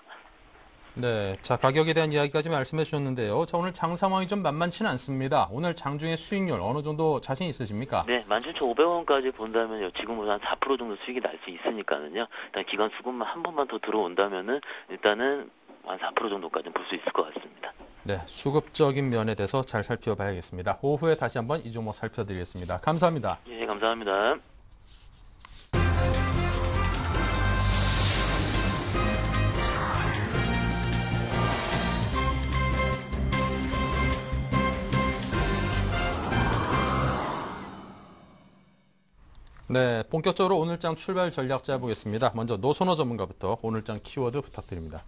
네, 자 가격에 대한 이야기까지 말씀해 주셨는데요. 자 오늘 장 상황이 좀 만만치는 않습니다. 오늘 장중의 수익률 어느 정도 자신 있으십니까? 네, 17,500원까지 본다면요. 지금보다 한 4% 정도 수익이 날 수 있으니까는요. 일단 기관 수급만 한 번만 더 들어온다면은 일단은 한 4% 정도까지는 볼 수 있을 것 같습니다. 네, 수급적인 면에 대해서 잘 살펴봐야겠습니다. 오후에 다시 한번 이 종목 살펴드리겠습니다. 감사합니다. 예, 감사합니다. 네, 본격적으로 오늘장 출발 전략 짜보겠습니다. 먼저 노선호 전문가부터 오늘장 키워드 부탁드립니다.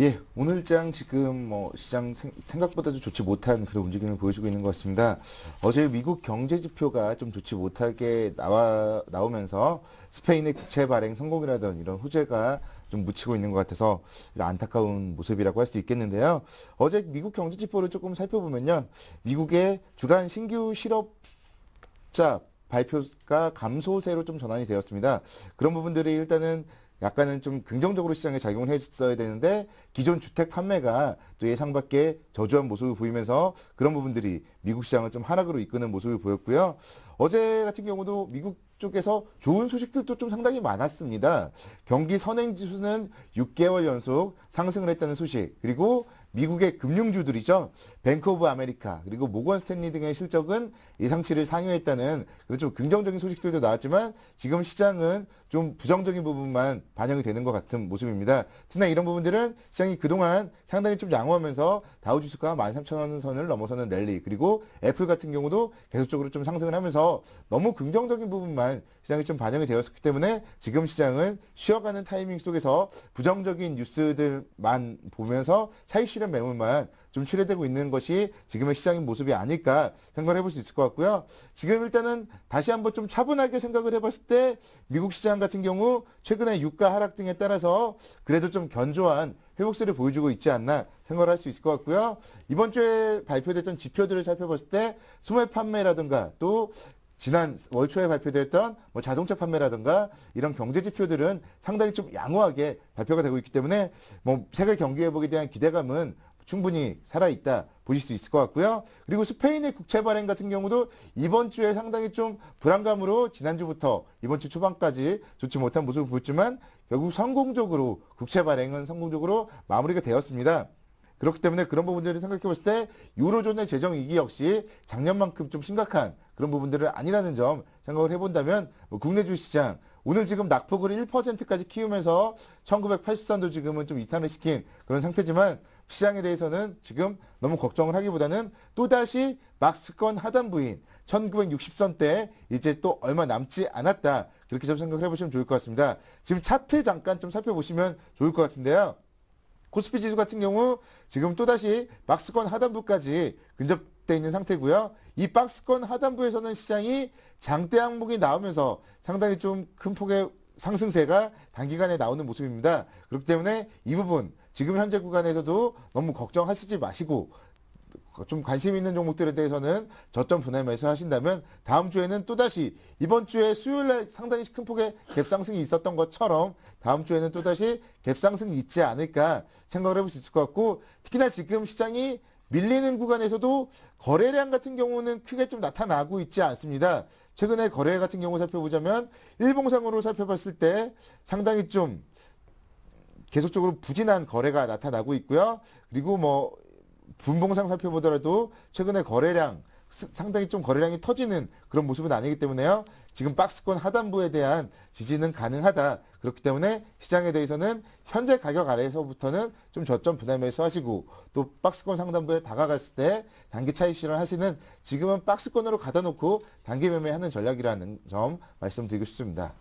예, 오늘장 지금 시장 생각보다도 좋지 못한 그런 움직임을 보여주고 있는 것 같습니다. 어제 미국 경제 지표가 좀 좋지 못하게 나오면서 스페인의 국채 발행 성공이라던 이런 호재가 좀 묻히고 있는 것 같아서 안타까운 모습이라고 할 수 있겠는데요. 어제 미국 경제 지표를 조금 살펴보면요. 미국의 주간 신규 실업자 발표가 감소세로 좀 전환이 되었습니다. 그런 부분들이 일단은 약간은 좀 긍정적으로 시장에 작용을 했어야 되는데 기존 주택 판매가 또 예상 밖의 저조한 모습을 보이면서 그런 부분들이 미국 시장을 좀 하락으로 이끄는 모습을 보였고요. 어제 같은 경우도 미국 쪽에서 좋은 소식들도 좀 상당히 많았습니다. 경기 선행지수는 6개월 연속 상승을 했다는 소식, 그리고 미국의 금융주들이죠. 뱅크 오브 아메리카 그리고 모건 스탠리 등의 실적은 예상치를 상회했다는 그런 좀 긍정적인 소식들도 나왔지만 지금 시장은 좀 부정적인 부분만 반영이 되는 것 같은 모습입니다. 특히나 이런 부분들은 시장이 그동안 상당히 좀 양호하면서 다우지수가 13,000원 선을 넘어서는 랠리, 그리고 애플 같은 경우도 계속적으로 좀 상승을 하면서 너무 긍정적인 부분만 시장이 좀 반영이 되었기 때문에 지금 시장은 쉬어가는 타이밍 속에서 부정적인 뉴스들만 보면서 차익 실현 매물만 좀 출회되고 있는 것이 지금의 시장의 모습이 아닐까 생각을 해볼 수 있을 것 같고요. 지금 일단은 다시 한번 좀 차분하게 생각을 해봤을 때 미국 시장 같은 경우 최근에 유가 하락 등에 따라서 그래도 좀 견조한 회복세를 보여주고 있지 않나 생각을 할 수 있을 것 같고요. 이번 주에 발표됐던 지표들을 살펴봤을 때 소매 판매라든가 또 지난 월 초에 발표됐던 자동차 판매라든가 이런 경제 지표들은 상당히 좀 양호하게 발표가 되고 있기 때문에 세계 경기 회복에 대한 기대감은 충분히 살아있다 보실 수 있을 것 같고요. 그리고 스페인의 국채 발행 같은 경우도 이번 주에 상당히 좀 불안감으로 지난주부터 이번 주 초반까지 좋지 못한 모습을 보였지만 결국 성공적으로 국채 발행은 성공적으로 마무리가 되었습니다. 그렇기 때문에 그런 부분들을 생각해 봤을 때 유로존의 재정 위기 역시 작년만큼 좀 심각한 그런 부분들은 아니라는 점 생각을 해본다면 국내 주시장 오늘 지금 낙폭을 1%까지 키우면서 1980선도 지금은 좀 이탈을 시킨 그런 상태지만 시장에 대해서는 지금 너무 걱정을 하기보다는 또다시 막스권 하단부인 1960선대 이제 또 얼마 남지 않았다. 그렇게 좀 생각을 해보시면 좋을 것 같습니다. 지금 차트 잠깐 좀 살펴보시면 좋을 것 같은데요. 코스피 지수 같은 경우 지금 또다시 박스권 하단부까지 근접되어 있는 상태고요. 이 박스권 하단부에서는 시장이 장대 항목이 나오면서 상당히 좀 큰 폭의 상승세가 단기간에 나오는 모습입니다. 그렇기 때문에 이 부분 지금 현재 구간에서도 너무 걱정하시지 마시고 좀 관심 있는 종목들에 대해서는 저점 분할 매수하신다면 다음 주에는 또다시 이번 주에 수요일에 상당히 큰 폭의 갭상승이 있었던 것처럼 다음 주에는 또다시 갭상승이 있지 않을까 생각을 해볼 수 있을 것 같고, 특히나 지금 시장이 밀리는 구간에서도 거래량 같은 경우는 크게 좀 나타나고 있지 않습니다. 최근에 거래 같은 경우 살펴보자면 일봉상으로 살펴봤을 때 상당히 좀 계속적으로 부진한 거래가 나타나고 있고요. 그리고 분봉상 살펴보더라도 최근에 거래량 상당히 좀 거래량이 터지는 그런 모습은 아니기 때문에요. 지금 박스권 하단부에 대한 지지는 가능하다. 그렇기 때문에 시장에 대해서는 현재 가격 아래에서부터는 좀 저점 분할매수 하시고 또 박스권 상단부에 다가갔을 때 단기 차익 실현하시는 지금은 박스권으로 가다 놓고 단기 매매하는 전략이라는 점 말씀드리고 싶습니다.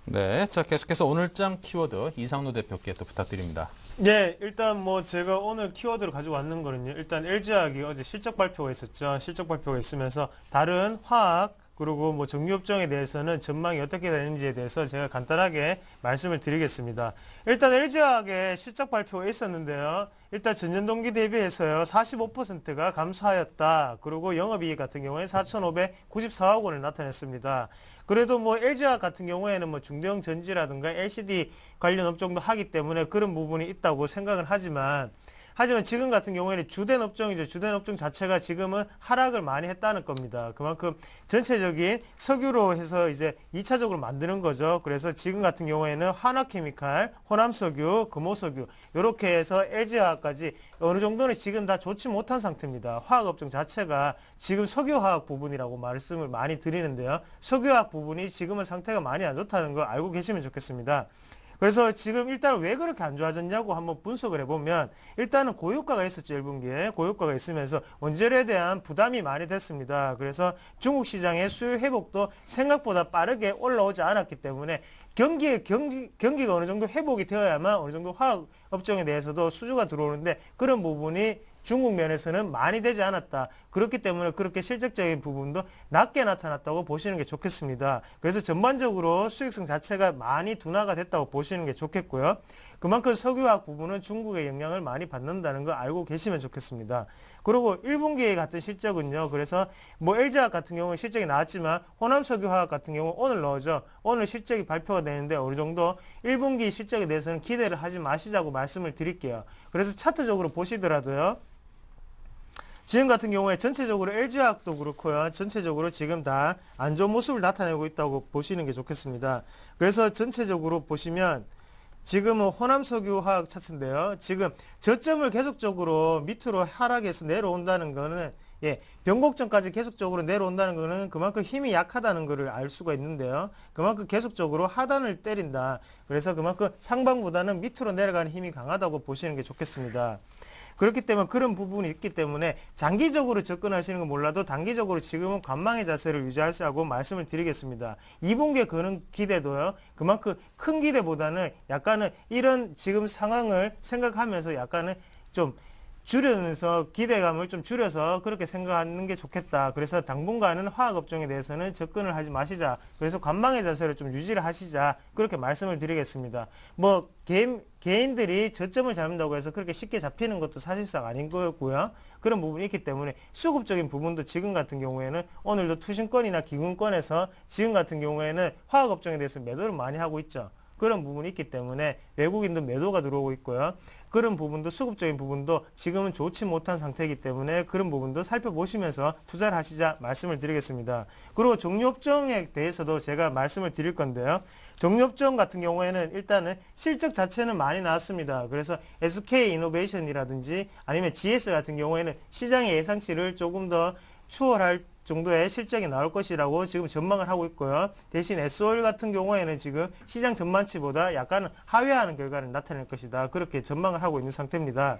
네, 자 계속해서 오늘장 키워드 이상로 대표께 또 부탁드립니다. 네, 일단 뭐 제가 오늘 키워드를 가지고 왔는 거는요. 일단 LG화학이 어제 실적 발표가 있었죠. 실적 발표가 있으면서 다른 화학 그리고 뭐 정유업종에 대해서는 전망이 어떻게 되는지에 대해서 제가 간단하게 말씀을 드리겠습니다. 일단 LG화학의 실적 발표가 있었는데요. 일단 전년 동기 대비해서요 45%가 감소하였다. 그리고 영업이익 같은 경우에 4,594억 원을 나타냈습니다. 그래도 뭐 LG화학 같은 경우에는 뭐 중대형 전지라든가 LCD 관련 업종도 하기 때문에 그런 부분이 있다고 생각을 하지만 지금 같은 경우에는 주된 업종이죠. 주된 업종 자체가 지금은 하락을 많이 했다는 겁니다. 그만큼 전체적인 석유로 해서 이제 2차적으로 만드는 거죠. 그래서 지금 같은 경우에는 한화케미칼, 호남석유, 금호석유 이렇게 해서 LG화학까지 어느 정도는 지금 다 좋지 못한 상태입니다. 화학업종 자체가 지금 석유화학 부분이라고 말씀을 많이 드리는데요. 석유화학 부분이 지금은 상태가 많이 안 좋다는 거 알고 계시면 좋겠습니다. 그래서 지금 일단 왜 그렇게 안 좋아졌냐고 한번 분석을 해보면 일단은 고유가가 있었죠. 1분기에 고유가가 있으면서 원재료에 대한 부담이 많이 됐습니다. 그래서 중국 시장의 수요 회복도 생각보다 빠르게 올라오지 않았기 때문에 경기가 어느 정도 회복이 되어야만 어느 정도 화학 업종에 대해서도 수주가 들어오는데 그런 부분이 중국 면에서는 많이 되지 않았다. 그렇기 때문에 그렇게 실적적인 부분도 낮게 나타났다고 보시는 게 좋겠습니다. 그래서 전반적으로 수익성 자체가 많이 둔화가 됐다고 보시는 게 좋겠고요. 그만큼 석유화학 부분은 중국의 영향을 많이 받는다는 거 알고 계시면 좋겠습니다. 그리고 1분기 같은 실적은요. 그래서 뭐 LG화학 같은 경우는 실적이 나왔지만 호남석유화학 같은 경우 오늘 나오죠. 오늘 실적이 발표가 되는데 어느 정도 1분기 실적에 대해서는 기대를 하지 마시자고 말씀을 드릴게요. 그래서 차트적으로 보시더라도요. 지금 같은 경우에 전체적으로 LG화학도 그렇고요. 전체적으로 지금 다 안 좋은 모습을 나타내고 있다고 보시는 게 좋겠습니다. 그래서 전체적으로 보시면 지금은 호남석유화학 차트인데요. 지금 저점을 계속적으로 밑으로 하락해서 내려온다는 거는 변곡점까지 계속적으로 내려온다는 거는 그만큼 힘이 약하다는 것을 알 수가 있는데요. 그만큼 계속적으로 하단을 때린다. 그래서 그만큼 상방보다는 밑으로 내려가는 힘이 강하다고 보시는 게 좋겠습니다. 그렇기 때문에 그런 부분이 있기 때문에 장기적으로 접근하시는 건 몰라도 단기적으로 지금은 관망의 자세를 유지하시라고 말씀을 드리겠습니다. 2분기에 거는 기대도요. 그만큼 큰 기대보다는 약간은 이런 지금 상황을 생각하면서 약간은 좀 줄여면서 기대감을 좀 줄여서 그렇게 생각하는 게 좋겠다. 그래서 당분간은 화학업종에 대해서는 접근을 하지 마시자. 그래서 관망의 자세를 좀 유지를 하시자. 그렇게 말씀을 드리겠습니다. 뭐 개인들이 저점을 잡는다고 해서 그렇게 쉽게 잡히는 것도 사실상 아닌 거고요. 그런 부분이 있기 때문에 수급적인 부분도 지금 같은 경우에는 오늘도 투신권이나 기금권에서 지금 같은 경우에는 화학업종에 대해서 매도를 많이 하고 있죠. 그런 부분이 있기 때문에 외국인도 매도가 들어오고 있고요. 그런 부분도 수급적인 부분도 지금은 좋지 못한 상태이기 때문에 그런 부분도 살펴보시면서 투자를 하시자 말씀을 드리겠습니다. 그리고 종료업종에 대해서도 제가 말씀을 드릴 건데요. 종료업종 같은 경우에는 일단은 실적 자체는 많이 나왔습니다. 그래서 SK이노베이션이라든지 아니면 GS 같은 경우에는 시장의 예상치를 조금 더 추월할 정도의 실적이 나올 것이라고 지금 전망을 하고 있고요. 대신 SO일 같은 경우에는 지금 시장 전망치보다 약간 하회하는 결과를 나타낼 것이다. 그렇게 전망을 하고 있는 상태입니다.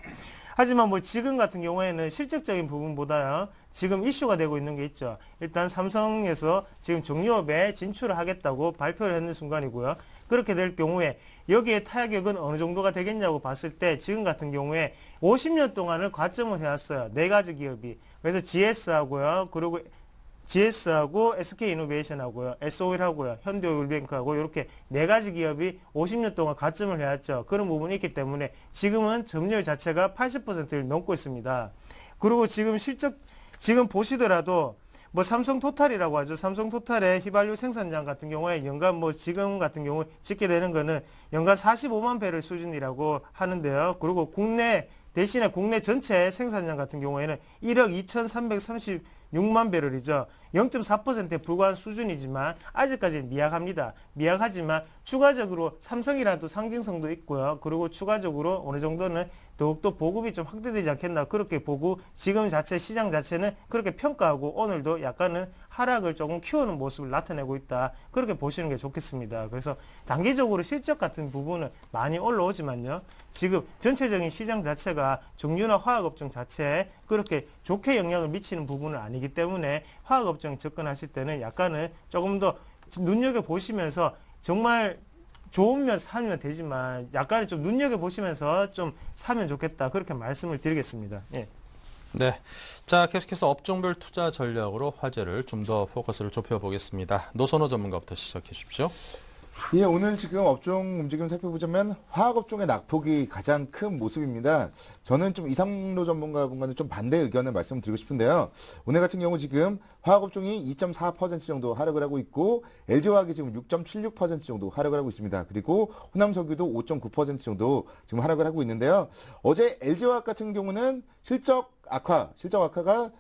하지만 뭐 지금 같은 경우에는 실적적인 부분보다요. 지금 이슈가 되고 있는 게 있죠. 일단 삼성에서 지금 정유업에 진출을 하겠다고 발표를 했는 순간이고요. 그렇게 될 경우에 여기에 타격은 어느 정도가 되겠냐고 봤을 때 지금 같은 경우에 50년 동안을 과점을 해왔어요. 4가지 기업이. 그래서 GS하고요. 그리고 GS하고 SK이노베이션하고요. SO일하고요. 현대오일뱅크하고 이렇게 4가지 기업이 50년 동안 가점을 해왔죠. 그런 부분이 있기 때문에 지금은 점유율 자체가 80%를 넘고 있습니다. 그리고 지금 보시더라도 뭐 삼성토탈이라고 하죠. 삼성토탈의 휘발유 생산량 같은 경우에 연간 뭐 지금 같은 경우 짓게 되는 거는 연간 45만 배럴 수준이라고 하는데요. 그리고 대신에 국내 전체 생산량 같은 경우에는 1억 6만 배럴이죠. 0.4%에 불과한 수준이지만 아직까지는 미약합니다. 미약하지만 추가적으로 삼성이라는 또 상징성도 있고요. 그리고 추가적으로 어느 정도는 더욱더 보급이 좀 확대되지 않겠나 그렇게 보고 지금 자체 시장 자체는 그렇게 평가하고 오늘도 약간은 하락을 조금 키우는 모습을 나타내고 있다. 그렇게 보시는 게 좋겠습니다. 그래서 단기적으로 실적 같은 부분은 많이 올라오지만요. 지금 전체적인 시장 자체가 정유나 화학업종 자체에 그렇게 좋게 영향을 미치는 부분은 아니기 때문에 화학업종 접근하실 때는 약간은 조금 더 눈여겨보시면서 정말 좋으면 사면 되지만 약간은 좀 눈여겨보시면서 좀 사면 좋겠다. 그렇게 말씀을 드리겠습니다. 예. 네. 자, 계속해서 업종별 투자 전략으로 화제를 좀 더 포커스를 좁혀보겠습니다. 노선호 전문가부터 시작해 주십시오. 예, 오늘 지금 업종 움직임 살펴보자면 화학업종의 낙폭이 가장 큰 모습입니다. 저는 좀 이상로 전문가분과는 좀 반대 의견을 말씀드리고 싶은데요. 오늘 같은 경우 지금 화학업종이 2.4% 정도 하락을 하고 있고 LG화학이 지금 6.76% 정도 하락을 하고 있습니다. 그리고 호남석유도 5.9% 정도 지금 하락을 하고 있는데요. 어제 LG화학 같은 경우는 실적 악화가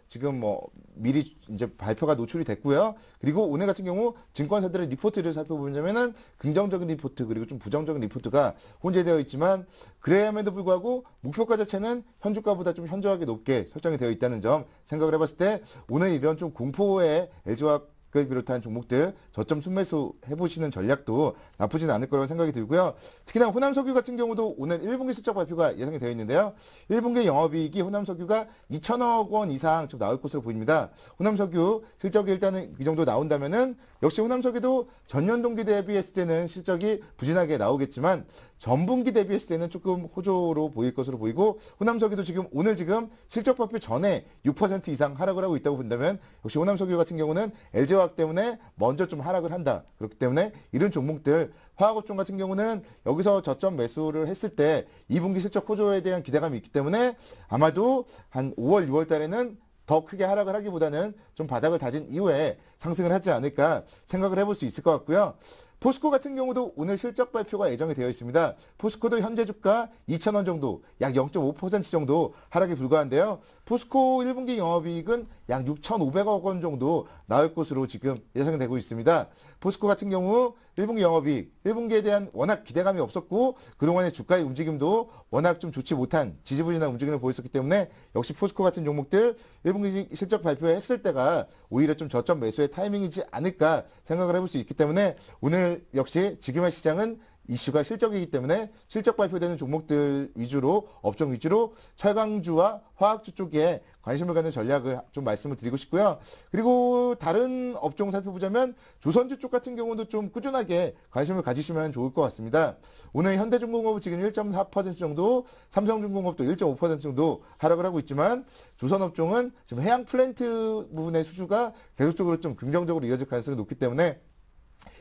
지금 뭐 미리 이제 발표가 노출이 됐고요. 그리고 오늘 같은 경우 증권사들의 리포트를 살펴보자면은 긍정적인 리포트 그리고 좀 부정적인 리포트가 혼재되어 있지만 그럼에도 불구하고 목표가 자체는 현주가보다 좀 현저하게 높게 설정이 되어 있다는 점 생각을 해봤을 때 오늘 이런 좀 공포의 LG화학 을 비롯한 종목들 저점 순매수 해보시는 전략도 나쁘진 않을 거라고 생각이 들고요. 특히나 호남석유 같은 경우도 오늘 1분기 실적 발표가 예상이 되어 있는데요. 1분기 영업이익이 호남석유가 2천억 원 이상 좀 나올 것으로 보입니다. 호남석유 실적이 일단은 이 정도 나온다면은 역시 호남석유도 전년 동기 대비했을 때는 실적이 부진하게 나오겠지만 전분기 대비했을 때는 조금 호조로 보일 것으로 보이고 호남석유도 지금 오늘 지금 실적 발표 전에 6% 이상 하락을 하고 있다고 본다면 역시 호남석유 같은 경우는 LG화학 때문에 먼저 좀 하락을 한다. 그렇기 때문에 이런 종목들 화학업종 같은 경우는 여기서 저점 매수를 했을 때 2분기 실적 호조에 대한 기대감이 있기 때문에 아마도 한 5월, 6월 달에는 더 크게 하락을 하기보다는 좀 바닥을 다진 이후에 상승을 하지 않을까 생각을 해볼 수 있을 것 같고요. 포스코 같은 경우도 오늘 실적 발표가 예정이 되어 있습니다. 포스코도 현재 주가 2,000원 정도, 약 0.5% 정도 하락에 불과한데요. 포스코 1분기 영업이익은 약 6,500억 원 정도 나올 것으로 지금 예상이 되고 있습니다. 포스코 같은 경우 1분기 영업이익, 1분기에 대한 워낙 기대감이 없었고 그동안의 주가의 움직임도 워낙 좀 좋지 못한 지지부진한 움직임을 보였었기 때문에 역시 포스코 같은 종목들 1분기 실적 발표했을 때가 오히려 좀 저점 매수의 타이밍이지 않을까 생각을 해볼 수 있기 때문에 오늘 역시 지금의 시장은 이슈가 실적이기 때문에 실적 발표되는 종목들 위주로 업종 위주로 철강주와 화학주 쪽에 관심을 갖는 전략을 좀 말씀을 드리고 싶고요. 그리고 다른 업종 살펴보자면 조선주 쪽 같은 경우도 좀 꾸준하게 관심을 가지시면 좋을 것 같습니다. 오늘 현대중공업은 지금 1.4% 정도, 삼성중공업도 1.5% 정도 하락을 하고 있지만 조선업종은 지금 해양 플랜트 부분의 수주가 계속적으로 좀 긍정적으로 이어질 가능성이 높기 때문에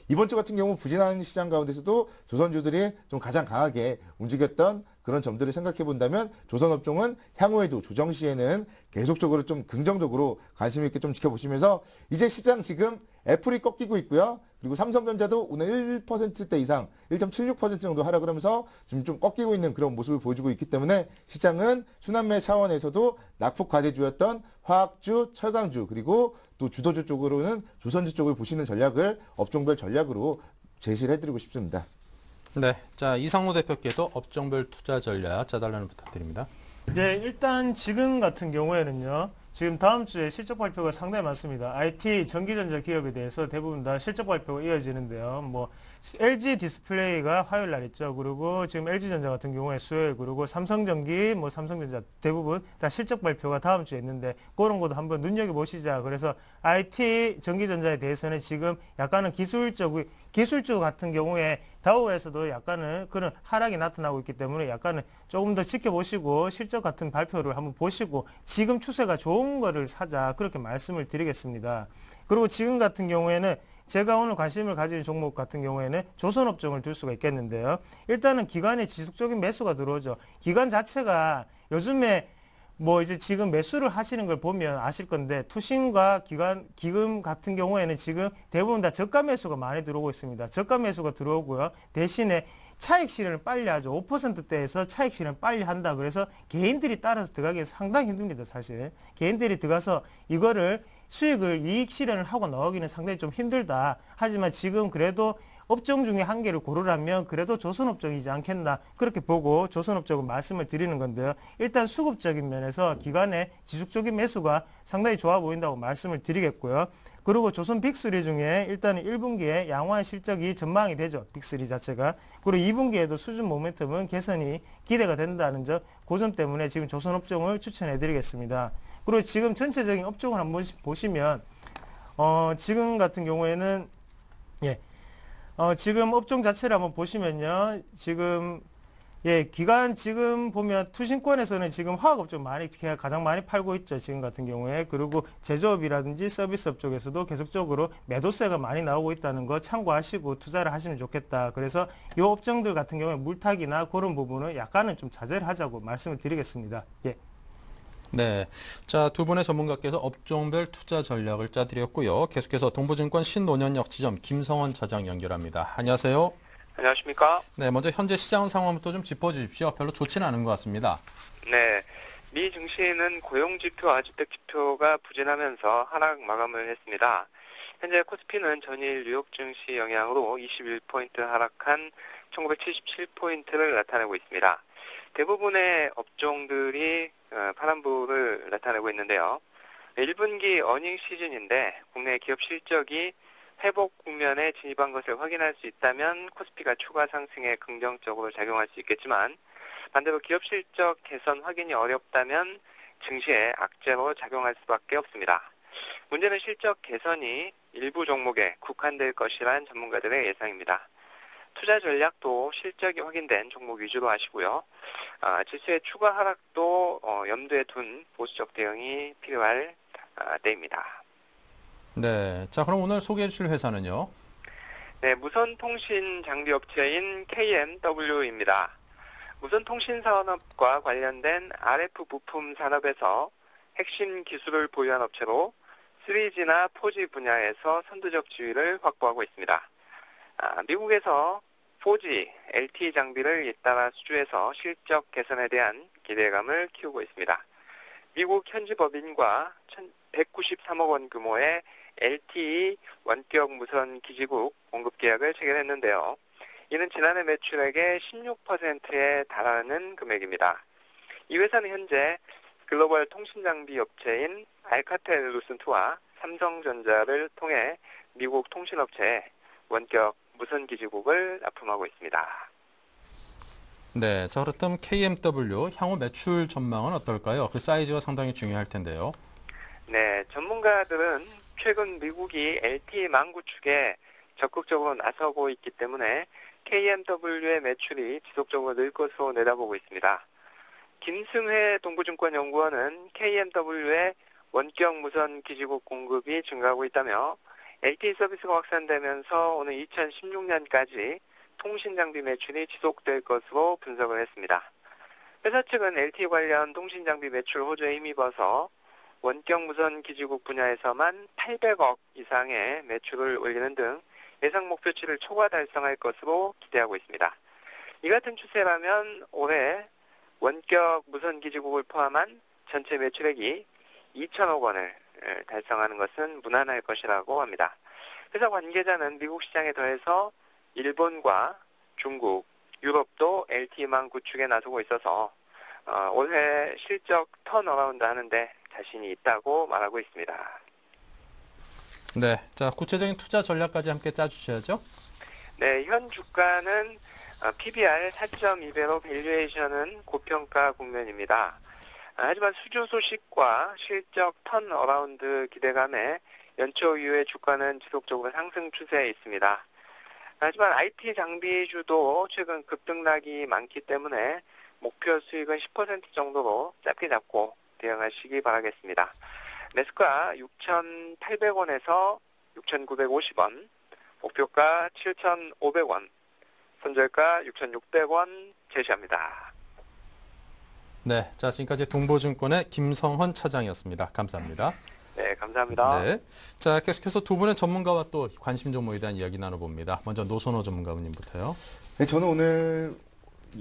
이번 주 같은 경우 부진한 시장 가운데서도 조선주들이 좀 가장 강하게 움직였던 그런 점들을 생각해 본다면 조선업종은 향후에도 조정 시에는 계속적으로 좀 긍정적으로 관심 있게 좀 지켜보시면서 이제 시장 지금 애플이 꺾이고 있고요. 그리고 삼성전자도 오늘 1%대 이상 1.76% 정도 하락을 하면서 지금 좀 꺾이고 있는 그런 모습을 보여주고 있기 때문에 시장은 순환매 차원에서도 낙폭 과대주였던 화학주, 철강주 그리고 또 주도주 쪽으로는 조선주 쪽을 보시는 전략을 업종별 전략으로 제시를 해드리고 싶습니다. 네, 자 이상로 대표께도 업종별 투자 전략 짜달라는 부탁드립니다. 네, 일단 지금 같은 경우에는요. 지금 다음 주에 실적 발표가 상당히 많습니다. IT, 전기전자 기업에 대해서 대부분 다 실적 발표가 이어지는데요. 뭐 LG 디스플레이가 화요일 날 있죠. 그리고 지금 LG전자 같은 경우에 수요일, 그리고 삼성전기, 뭐 삼성전자 대부분 다 실적 발표가 다음 주에 있는데 그런 것도 한번 눈여겨보시자. 그래서 IT, 전기전자에 대해서는 지금 약간은 기술주 같은 경우에 다우에서도 약간은 그런 하락이 나타나고 있기 때문에 약간은 조금 더 지켜보시고 실적 같은 발표를 한번 보시고 지금 추세가 좋은 거를 사자. 그렇게 말씀을 드리겠습니다. 그리고 지금 같은 경우에는 제가 오늘 관심을 가지는 종목 같은 경우에는 조선업종을 들 수가 있겠는데요. 일단은 기관의 지속적인 매수가 들어오죠. 기관 자체가 요즘에 뭐 이제 지금 매수를 하시는 걸 보면 아실 건데 투신과 기금 같은 경우에는 지금 대부분 다 저가 매수가 많이 들어오고 있습니다. 저가 매수가 들어오고요. 대신에 차익 실현을 빨리 하죠. 5%대에서 차익 실현을 빨리 한다. 그래서 개인들이 따라서 들어가기 상당히 힘듭니다. 사실. 개인들이 들어가서 이거를 수익을 이익 실현을 하고 나오기는 상당히 좀 힘들다. 하지만 지금 그래도 업종 중에 한 개를 고르라면 그래도 조선업종이지 않겠나 그렇게 보고 조선업종은 말씀을 드리는 건데요. 일단 수급적인 면에서 기관의 지속적인 매수가 상당히 좋아 보인다고 말씀을 드리겠고요. 그리고 조선 빅3 중에 일단은 1분기에 양호한 실적이 전망이 되죠. 빅3 자체가. 그리고 2분기에도 수준 모멘텀은 개선이 기대가 된다는 점, 그 점 때문에 지금 조선업종을 추천해 드리겠습니다. 그리고 지금 전체적인 업종을 한번 보시면 지금 같은 경우에는 지금 업종 자체를 한번 보시면요. 지금 기관 지금 보면 투신권에서는 지금 화학업종 가장 많이 팔고 있죠. 지금 같은 경우에. 그리고 제조업이라든지 서비스업 쪽에서도 계속적으로 매도세가 많이 나오고 있다는 거 참고하시고 투자를 하시면 좋겠다. 그래서 이 업종들 같은 경우에 물타기나 그런 부분은 약간은 좀 자제를 하자고 말씀을 드리겠습니다. 예. 네, 자, 두 분의 전문가께서 업종별 투자 전략을 짜드렸고요. 계속해서 동부증권 신논현역 지점 김성원 차장 연결합니다. 안녕하세요. 안녕하십니까? 네, 먼저 현재 시장 상황부터 좀 짚어주십시오. 별로 좋지는 않은 것 같습니다. 네, 미 증시는 고용지표, 아주택지표가 부진하면서 하락 마감을 했습니다. 현재 코스피는 전일 뉴욕 증시 영향으로 21포인트 하락한 1977포인트를 나타내고 있습니다. 대부분의 업종들이 파란불을 나타내고 있는데요. 1분기 어닝 시즌인데 국내 기업 실적이 회복 국면에 진입한 것을 확인할 수 있다면 코스피가 추가 상승에 긍정적으로 작용할 수 있겠지만 반대로 기업 실적 개선 확인이 어렵다면 증시에 악재로 작용할 수밖에 없습니다. 문제는 실적 개선이 일부 종목에 국한될 것이란 전문가들의 예상입니다. 투자 전략도 실적이 확인된 종목 위주로 하시고요. 지수의 추가 하락도 염두에 둔 보수적 대응이 필요할 때입니다. 네, 자, 그럼 오늘 소개해 주실 회사는요? 네, 무선통신 장비업체인 KMW입니다. 무선통신산업과 관련된 RF 부품 산업에서 핵심 기술을 보유한 업체로 3G나 4G 분야에서 선두적 지위를 확보하고 있습니다. 미국에서 4G, LTE 장비를 잇따라 수주해서 실적 개선에 대한 기대감을 키우고 있습니다. 미국 현지 법인과 193억 원 규모의 LTE 원격 무선 기지국 공급 계약을 체결했는데요. 이는 지난해 매출액의 16%에 달하는 금액입니다. 이 회사는 현재 글로벌 통신장비 업체인 알카텔루센트와 삼성전자를 통해 미국 통신업체에 원격 무선 기지국을 납품하고 있습니다. 네, 자, 그렇다면 KMW 향후 매출 전망은 어떨까요? 그 사이즈가 상당히 중요할 텐데요. 네, 전문가들은 최근 미국이 LTE-망 구축에 적극적으로 나서고 있기 때문에 KMW의 매출이 지속적으로 늘 것으로 내다보고 있습니다. 김승회 동부증권연구원은 KMW의 원격 무선 기지국 공급이 증가하고 있다며 LTE 서비스가 확산되면서 오는 2016년까지 통신장비 매출이 지속될 것으로 분석을 했습니다. 회사 측은 LTE 관련 통신장비 매출 호조에 힘입어서 원격 무선 기지국 분야에서만 800억 이상의 매출을 올리는 등 예상 목표치를 초과 달성할 것으로 기대하고 있습니다. 이 같은 추세라면 올해 원격 무선 기지국을 포함한 전체 매출액이 2천억 원을 달성하는 것은 무난할 것이라고 합니다. 회사 관계자는 미국 시장에 더해서 일본과 중국, 유럽도 LTE-망 구축에 나서고 있어서 올해 실적 턴어라운드 하는데 자신이 있다고 말하고 있습니다. 네, 자, 구체적인 투자 전략까지 함께 짜주셔야죠. 네, 현 주가는 PBR 4.2배로 밸류에이션은 고평가 국면입니다. 하지만 수주 소식과 실적 턴어라운드 기대감에 연초 이후에 주가는 지속적으로 상승 추세에 있습니다. 하지만 IT 장비주도 최근 급등락이 많기 때문에 목표 수익은 10% 정도로 짧게 잡고 대응하시기 바라겠습니다. 매수가 6,800원에서 6,950원, 목표가 7,500원, 손절가 6,600원 제시합니다. 네, 자, 지금까지 동부증권의 김성헌 차장이었습니다. 감사합니다. 네, 감사합니다. 네, 자, 계속해서 두 분의 전문가와 또 관심 종목에 대한 이야기 나눠봅니다. 먼저 노선호 전문가님부터요. 네, 저는 오늘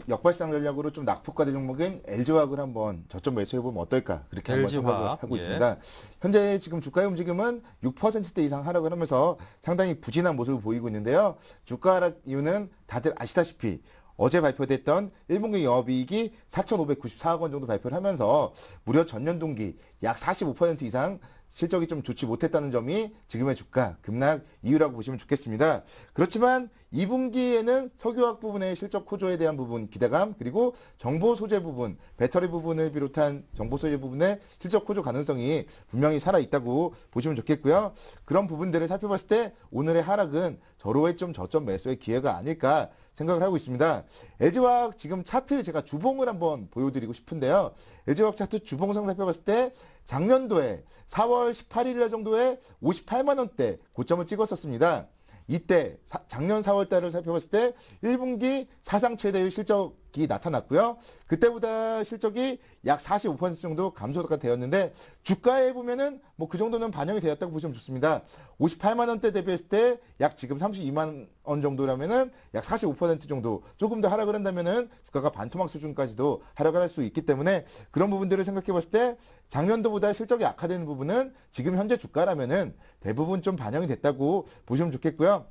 역발상 전략으로 좀 낙폭과대 종목인 LG화학을 한번 저점 매수해보면 어떨까 그렇게 한번 LG 생각을 화학, 하고 예. 있습니다. 현재 지금 주가의 움직임은 6%대 이상 하락을 하면서 상당히 부진한 모습을 보이고 있는데요. 주가 하락 이유는 다들 아시다시피 어제 발표됐던 1분기 영업이익이 4,594억 원 정도 발표를 하면서 무려 전년 동기 약 45% 이상 실적이 좀 좋지 못했다는 점이 지금의 주가 급락 이유라고 보시면 좋겠습니다. 그렇지만 2분기에는 석유화학 부분의 실적 호조에 대한 부분 기대감 그리고 정보 소재 부분, 배터리 부분을 비롯한 정보 소재 부분의 실적 호조 가능성이 분명히 살아있다고 보시면 좋겠고요. 그런 부분들을 살펴봤을 때 오늘의 하락은 저로의 좀 저점 매수의 기회가 아닐까 생각을 하고 있습니다. LG화학 지금 차트 제가 주봉을 한번 보여드리고 싶은데요. LG화학 차트 주봉상 살펴봤을 때 작년도에 4월 18일 정도에 58만 원대 고점을 찍었었습니다. 이때 작년 4월 달을 살펴봤을 때 1분기 사상 최대의 실적이 나타났고요. 그때보다 실적이 약 45% 정도 감소가 되었는데 주가에 보면은 뭐 그 정도는 반영이 되었다고 보시면 좋습니다. 58만 원대 대비했을 때 약 지금 32만 원 정도라면은 약 45% 정도 조금 더 하락을 한다면은 주가가 반토막 수준까지도 하락을 할 수 있기 때문에 그런 부분들을 생각해 봤을 때 작년도보다 실적이 악화되는 부분은 지금 현재 주가라면은 대부분 좀 반영이 됐다고 보시면 좋겠고요.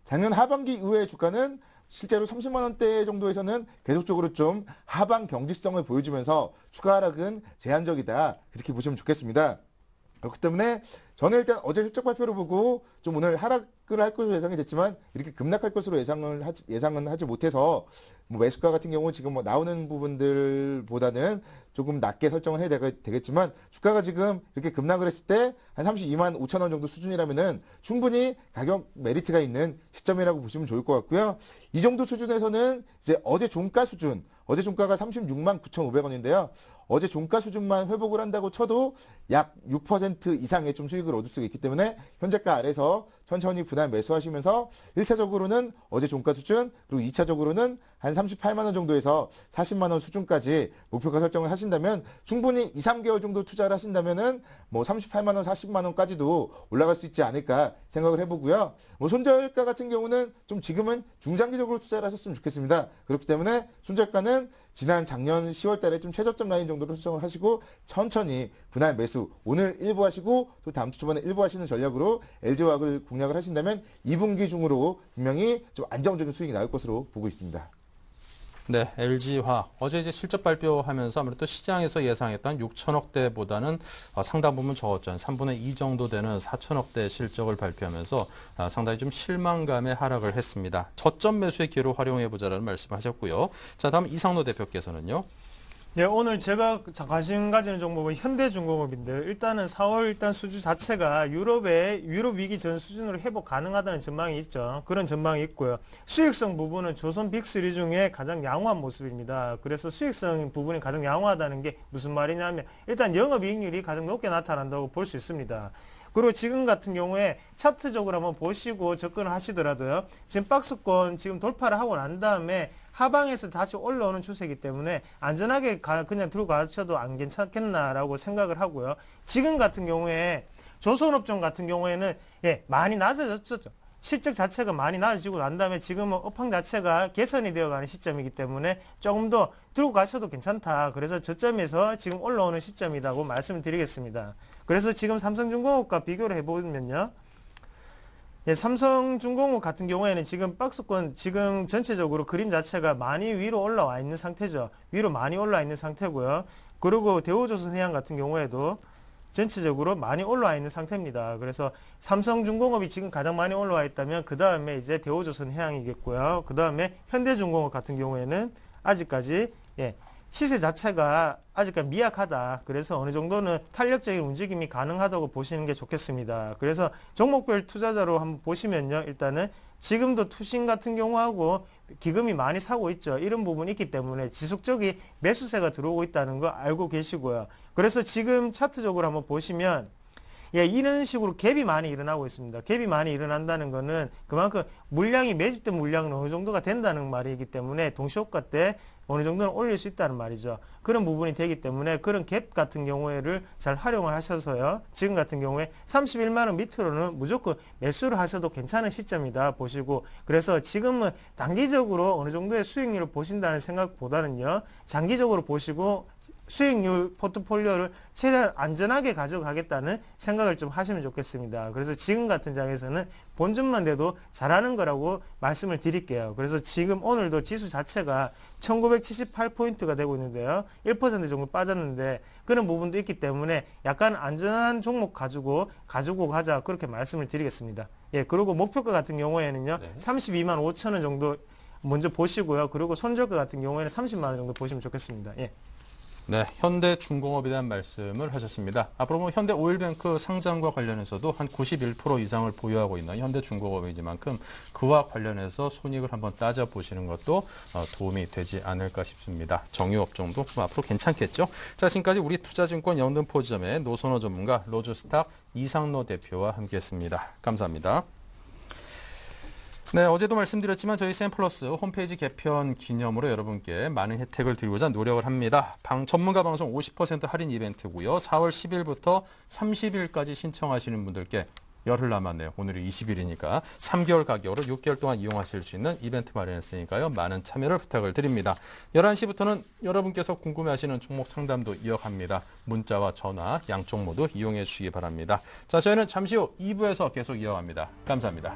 작년 하반기 이후의 주가는 실제로 30만 원대 정도에서는 계속적으로 좀 하방 경직성을 보여주면서 추가 하락은 제한적이다. 그렇게 보시면 좋겠습니다. 그렇기 때문에 저는 일단 어제 실적 발표를 보고 좀 오늘 하락을 할 것으로 예상이 됐지만 이렇게 급락할 것으로 예상은 하지 못해서 뭐 매수가 같은 경우 지금 뭐 나오는 부분들보다는 조금 낮게 설정을 해야 되겠지만 주가가 지금 이렇게 급락을 했을 때 한 32만 5천 원 정도 수준이라면은 충분히 가격 메리트가 있는 시점이라고 보시면 좋을 것 같고요. 이 정도 수준에서는 이제 어제 종가 수준, 어제 종가가 36만 9,500원인데요. 어제 종가 수준만 회복을 한다고 쳐도 약 6% 이상의 좀 수익을 얻을 수가 있기 때문에 현재가 아래서 천천히 분할 매수하시면서 1차적으로는 어제 종가 수준 그리고 2차적으로는 한 38만 원 정도에서 40만 원 수준까지 목표가 설정을 하신다면 충분히 2, 3개월 정도 투자를 하신다면은 뭐 38만 원, 40만 원까지도 올라갈 수 있지 않을까 생각을 해보고요. 뭐 손절가 같은 경우는 좀 지금은 중장기적으로 투자를 하셨으면 좋겠습니다. 그렇기 때문에 손절가는 지난 작년 10월 달에 좀 최저점 라인 정도로 설정을 하시고 천천히 분할 매수 오늘 일부 하시고 또 다음 주 초반에 일부 하시는 전략으로 LG화학을 공략을 하신다면 2분기 중으로 분명히 좀 안정적인 수익이 나올 것으로 보고 있습니다. 네, LG화학 어제 이제 실적 발표하면서 아무래도 시장에서 예상했던 6천억대보다는 상당 부분 적었죠. 3분의 2 정도 되는 4천억대 실적을 발표하면서 상당히 좀 실망감에 하락을 했습니다. 저점 매수의 기회로 활용해 보자라는 말씀하셨고요. 자, 다음 이상로 대표께서는요. 네, 오늘 제가 관심 가지는 종목은 현대중공업인데요. 일단은 4월 일단 수주 자체가 유럽 위기 전 수준으로 회복 가능하다는 전망이 있죠. 그런 전망이 있고요. 수익성 부분은 조선 빅3 중에 가장 양호한 모습입니다. 그래서 수익성 부분이 가장 양호하다는 게 무슨 말이냐면 일단 영업이익률이 가장 높게 나타난다고 볼 수 있습니다. 그리고 지금 같은 경우에 차트적으로 한번 보시고 접근을 하시더라도요. 지금 박스권 지금 돌파를 하고 난 다음에 하방에서 다시 올라오는 추세이기 때문에 안전하게 그냥 들어가셔도 안 괜찮겠나라고 생각을 하고요. 지금 같은 경우에 조선업종 같은 경우에는 많이 낮아졌죠. 실적 자체가 많이 낮아지고 난 다음에 지금은 업황 자체가 개선이 되어가는 시점이기 때문에 조금 더 들고 가셔도 괜찮다. 그래서 저점에서 지금 올라오는 시점이라고 말씀을 드리겠습니다. 그래서 지금 삼성중공업과 비교를 해보면요. 삼성중공업 같은 경우에는 지금 박스권 지금 전체적으로 그림 자체가 많이 위로 올라와 있는 상태죠. 위로 많이 올라와 있는 상태고요. 그리고 대우조선해양 같은 경우에도 전체적으로 많이 올라와 있는 상태입니다. 그래서 삼성중공업이 지금 가장 많이 올라와 있다면 그 다음에 이제 대우조선해양이겠고요. 그 다음에 현대중공업 같은 경우에는 아직까지 시세 자체가 아직까지 미약하다. 그래서 어느 정도는 탄력적인 움직임이 가능하다고 보시는 게 좋겠습니다. 그래서 종목별 투자자로 한번 보시면요. 일단은 지금도 투신 같은 경우하고 기금이 많이 사고 있죠. 이런 부분이 있기 때문에 지속적인 매수세가 들어오고 있다는 거 알고 계시고요. 그래서 지금 차트적으로 한번 보시면 이런 식으로 갭이 많이 일어나고 있습니다. 갭이 많이 일어난다는 거는 그만큼 물량이 매집된 물량은 어느 정도가 된다는 말이기 때문에 동시효과 때 어느 정도는 올릴 수 있다는 말이죠. 그런 부분이 되기 때문에 그런 갭 같은 경우에를 잘 활용을 하셔서요. 지금 같은 경우에 31만 원 밑으로는 무조건 매수를 하셔도 괜찮은 시점이다 보시고, 그래서 지금은 단기적으로 어느 정도의 수익률을 보신다는 생각보다는요, 장기적으로 보시고 수익률 포트폴리오를 최대한 안전하게 가져가겠다는 생각을 좀 하시면 좋겠습니다. 그래서 지금 같은 장에서는 본전만 돼도 잘하는 거라고 말씀을 드릴게요. 그래서 지금 오늘도 지수 자체가 1978포인트가 되고 있는데요. 1% 정도 빠졌는데 그런 부분도 있기 때문에 약간 안전한 종목 가지고 가자, 그렇게 말씀을 드리겠습니다. 예, 그리고 목표가 같은 경우에는요, 32만 5천 원 정도 먼저 보시고요. 그리고 손절가 같은 경우에는 30만 원 정도 보시면 좋겠습니다. 예. 네, 현대중공업에 대한 말씀을 하셨습니다. 앞으로 뭐 현대오일뱅크 상장과 관련해서도 한 91% 이상을 보유하고 있는 현대중공업이지만큼 그와 관련해서 손익을 한번 따져보시는 것도 도움이 되지 않을까 싶습니다. 정유업종도 앞으로 괜찮겠죠? 자, 지금까지 우리투자증권 영등포지점의 노선호 전문가 로즈스탁 이상로 대표와 함께했습니다. 감사합니다. 네, 어제도 말씀드렸지만 저희 샘플러스 홈페이지 개편 기념으로 여러분께 많은 혜택을 드리고자 노력을 합니다. 전문가 방송 50% 할인 이벤트고요. 4월 10일부터 30일까지 신청하시는 분들께 열흘 남았네요. 오늘이 20일이니까 3개월 가격으로 6개월 동안 이용하실 수 있는 이벤트 마련했으니까요. 많은 참여를 부탁을 드립니다. 11시부터는 여러분께서 궁금해하시는 종목 상담도 이어갑니다. 문자와 전화 양쪽 모두 이용해 주시기 바랍니다. 자, 저희는 잠시 후 2부에서 계속 이어갑니다. 감사합니다.